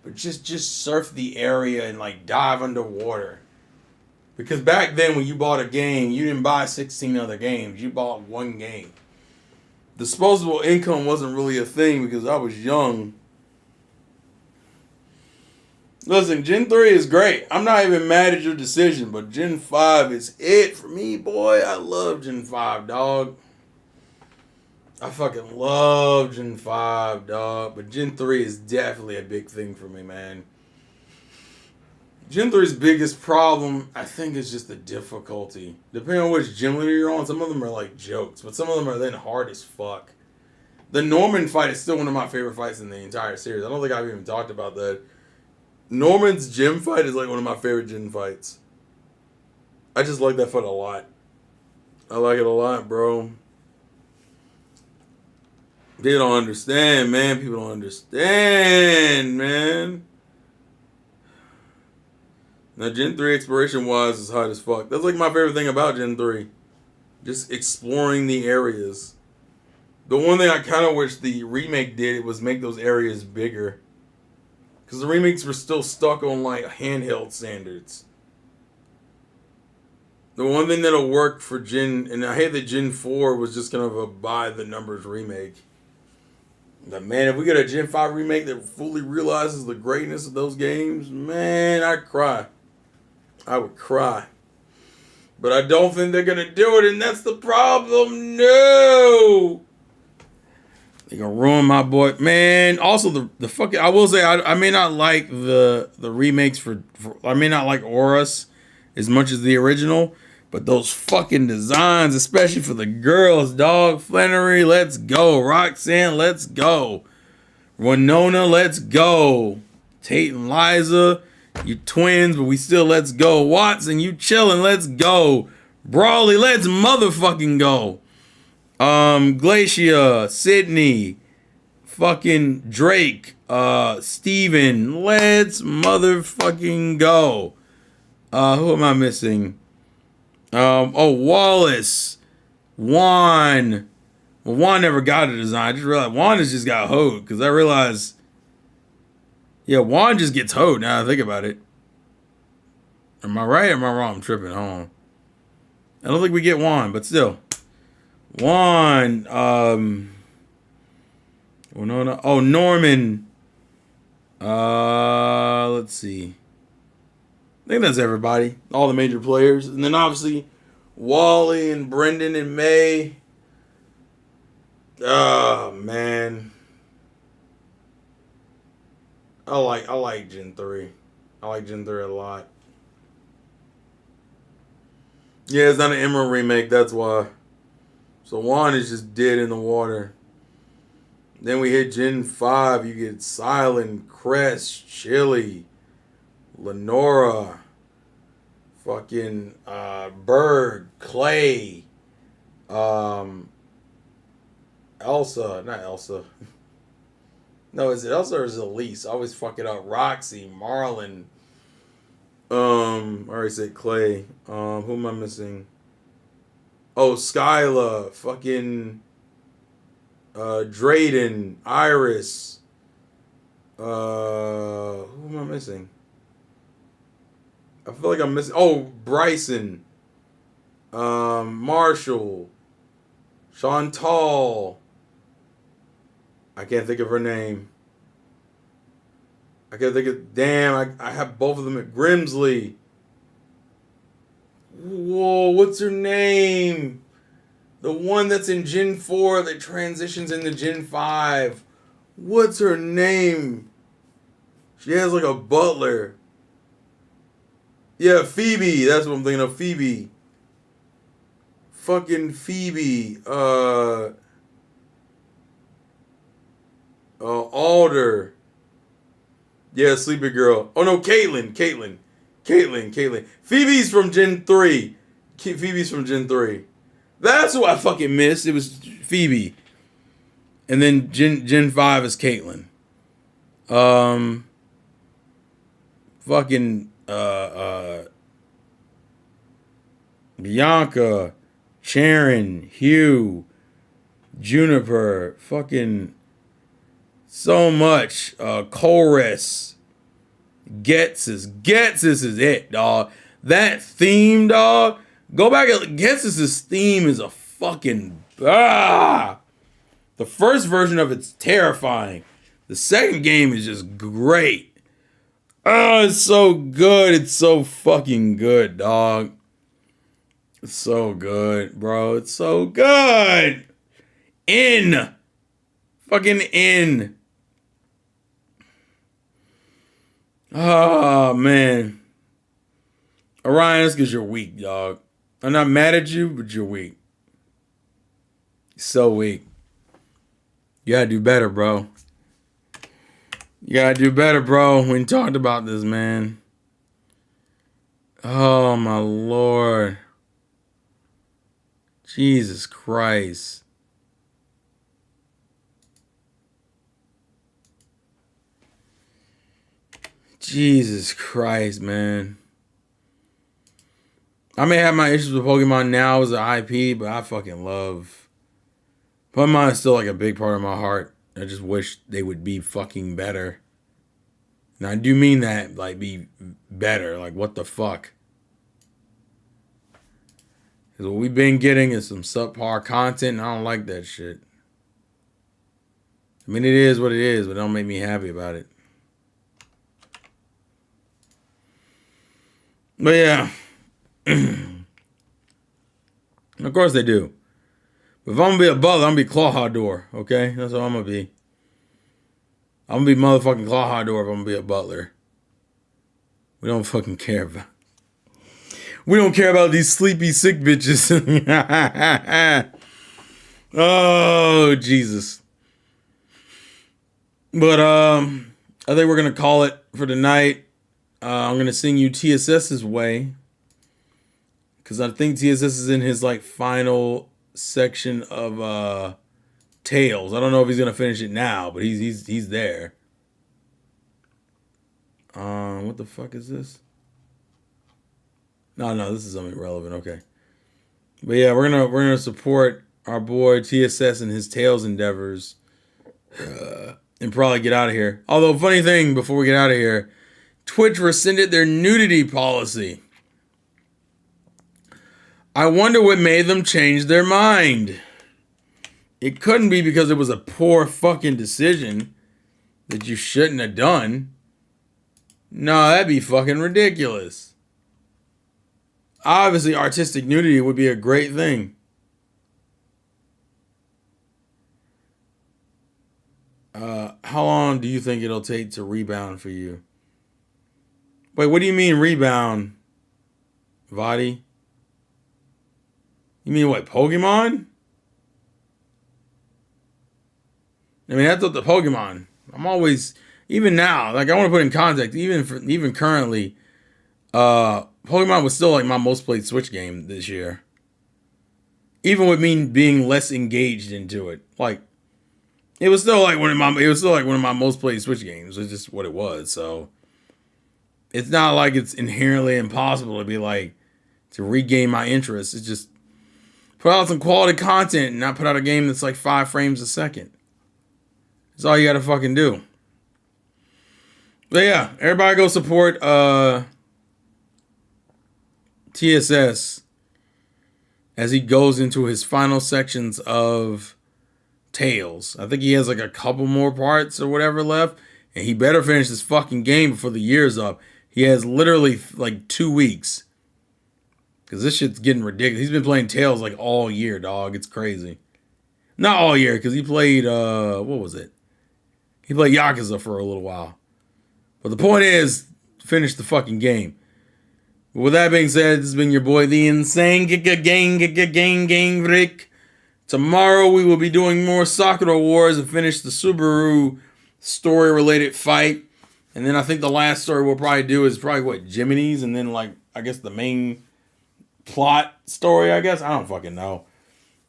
But just surf the area and dive underwater. Because back then when you bought a game, you didn't buy 16 other games. You bought one game. Disposable income wasn't really a thing because I was young. Listen, Gen 3 is great. I'm not even mad at your decision, but Gen 5 is it for me, boy. I love Gen 5, dog. I fucking love Gen 5, dog. But Gen 3 is definitely a big thing for me, man. Gen 3's biggest problem, I think, is just the difficulty. Depending on which gym leader you're on, some of them are jokes, but some of them are then hard as fuck. The Norman fight is still one of my favorite fights in the entire series. I don't think I've even talked about that. Norman's gym fight is one of my favorite gym fights. I just like that fight a lot. I like it a lot, bro. They don't understand, man. People don't understand, man. Now, Gen 3 exploration-wise is hot as fuck. That's my favorite thing about Gen 3. Just exploring the areas. The one thing I kind of wish the remake did was make those areas bigger. Because the remakes were still stuck on handheld standards. The one thing that'll work for and I hate that Gen 4 was just kind of a by the numbers remake. But man, if we get a Gen 5 remake that fully realizes the greatness of those games, man, I'd cry. I would cry. But I don't think they're gonna do it, and that's the problem. No! They're gonna ruin my boy. Man, also the fucking, I will say, I may not like the remakes for I may not like Aurus as much as the original, but those fucking designs, especially for the girls, dog. Flannery, let's go. Roxanne, let's go. Winona, let's go. Tate and Liza, you twins, but we still let's go. Watson, you chilling, let's go. Brawley, let's motherfucking go. Glacia, Sydney, fucking Drake, Steven, let's motherfucking go. Who am I missing? Wallace, Juan. Well, Juan never got a design. I just realized Juan has just got hoed because I realized, yeah, Juan just gets hoed now I think about it. Am I right or am I wrong? I'm tripping. Hold on. I don't think we get Juan, but still. Juan, Norman. Let's see. I think that's everybody. All the major players. And then obviously Wally and Brendan and May. Oh man. I like Gen 3. I like Gen 3 a lot. Yeah, it's not an Emerald remake, that's why. So Juan is just dead in the water. Then we hit Gen 5. You get Silent, Crest, Chili, Lenora, fucking Bird, Clay, Elsa. Not Elsa. No, is it Elsa or is it Elise? I always fuck it up. Roxy, Marlon. I already said Clay. Who am I missing? Oh, Skyla. Fucking Drayden, Iris. Who am I missing? I feel like I'm missing. Oh, Bryson. Marshall. Chantal. I can't think of her name. I can't think of. Damn, I have both of them at Grimsley. Whoa, what's her name? The one that's in Gen 4 that transitions into Gen 5. What's her name? She has like a butler. Yeah, Phoebe. That's what I'm thinking of. Phoebe. Fucking Phoebe. Alder. Yeah, Sleepy Girl. Oh no, Caitlyn. Phoebe's from Gen 3. Phoebe's from Gen 3. That's what I fucking missed. It was Phoebe. And then Gen 5 is Caitlyn. Fucking Bianca, Sharon, Hugh, Juniper, fucking so much. Chorus. Getsus is it, dog. That theme, dog. Go back and Getsus's theme is a fucking The first version of it's terrifying. The second game is just great. Oh, it's so good. It's so fucking good, dog. It's so good, bro. It's so good. Fucking in. Oh, man. Orion, that's because you're weak, dog. I'm not mad at you, but you're weak. You're so weak. You gotta do better, bro. You gotta do better, bro. We talked about this, man. Oh, my Lord. Jesus Christ. Jesus Christ, man. I may have my issues with Pokemon now as an IP, but I fucking love Pokemon. Is still like a big part of my heart. I just wish they would be fucking better. And I do mean that, like, be better. Like, what the fuck? Because what we've been getting is some subpar content, and I don't like that shit. I mean, it is what it is, but it don't make me happy about it. But yeah. Of course they do. But if I'm gonna be a butler, I'm gonna be Clawhador, okay? That's what I'm gonna be. I'm gonna be motherfucking Clawhador if I'm gonna be a butler. We don't fucking care about. We don't care about these sleepy sick bitches. Oh, Jesus. But I think we're gonna call it for tonight. I'm gonna sing you TSS's Way. Because I think TSS is in his like final section of Tales. I don't know if he's gonna finish it now, but he's there. What the fuck is this? No, this is something relevant. Okay, but yeah, we're gonna support our boy TSS and his Tales endeavors, and probably get out of here. Although, funny thing, before we get out of here, Twitch rescinded their nudity policy. I wonder what made them change their mind. It couldn't be because it was a poor fucking decision that you shouldn't have done. No, that'd be fucking ridiculous. Obviously, artistic nudity would be a great thing. How long do you think it'll take to rebound for you? Wait, what do you mean rebound, Vadi? You mean what, Pokemon? I mean, that's what the Pokemon. I'm always, even now, like I want to put in context, even currently, Pokemon was still like my most played Switch game this year. Even with me being less engaged into it, like it was still like one of my most played Switch games. It's just what it was. So it's not like it's inherently impossible to be like to regain my interest. It's just put out some quality content and not put out a game that's like 5 frames a second. That's all you gotta fucking do. But yeah, everybody go support TSS as he goes into his final sections of Tales. I think he has like a couple more parts or whatever left, and he better finish this fucking game before the year's up. He has literally like 2 weeks. Because this shit's getting ridiculous. He's been playing Tales like all year, dog. It's crazy. Not all year, because he played, what was it? He played Yakuza for a little while. But the point is, finish the fucking game. But with that being said, this has been your boy, the Insane Gang Rick. Tomorrow we will be doing more Sakura Wars and finish the Subaru story-related fight. And then I think the last story we'll probably do is probably what, Jiminy's, and then like, I guess the main plot story, I guess. I don't fucking know.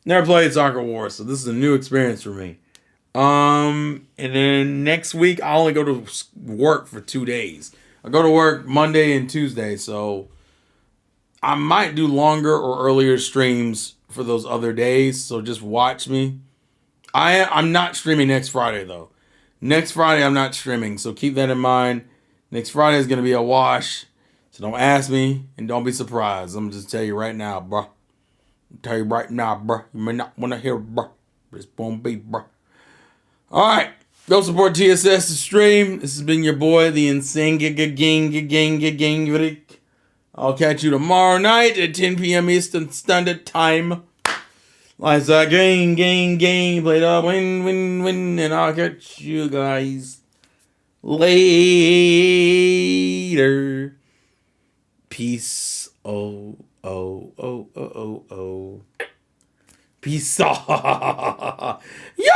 Never played Sakura Wars, so this is a new experience for me. And then next week I only go to work for 2 days. I go to work Monday and Tuesday, so I might do longer or earlier streams for those other days, so just watch me. I'm not streaming next Friday though. Next Friday I'm not streaming, so keep that in mind. Next Friday is gonna be a wash, so don't ask me and don't be surprised. I'm just tell you right now, bro. Tell you right now, bro. You may not want to hear, bro. But it's gonna be, bro. All right, go support TSS to stream. This has been your boy, the Insane Gang Rick. I'll catch you tomorrow night at 10 p.m. Eastern Standard Time. Like a gang, play the win, and I'll catch you guys later. Peace. Oh. Peace out. Yo!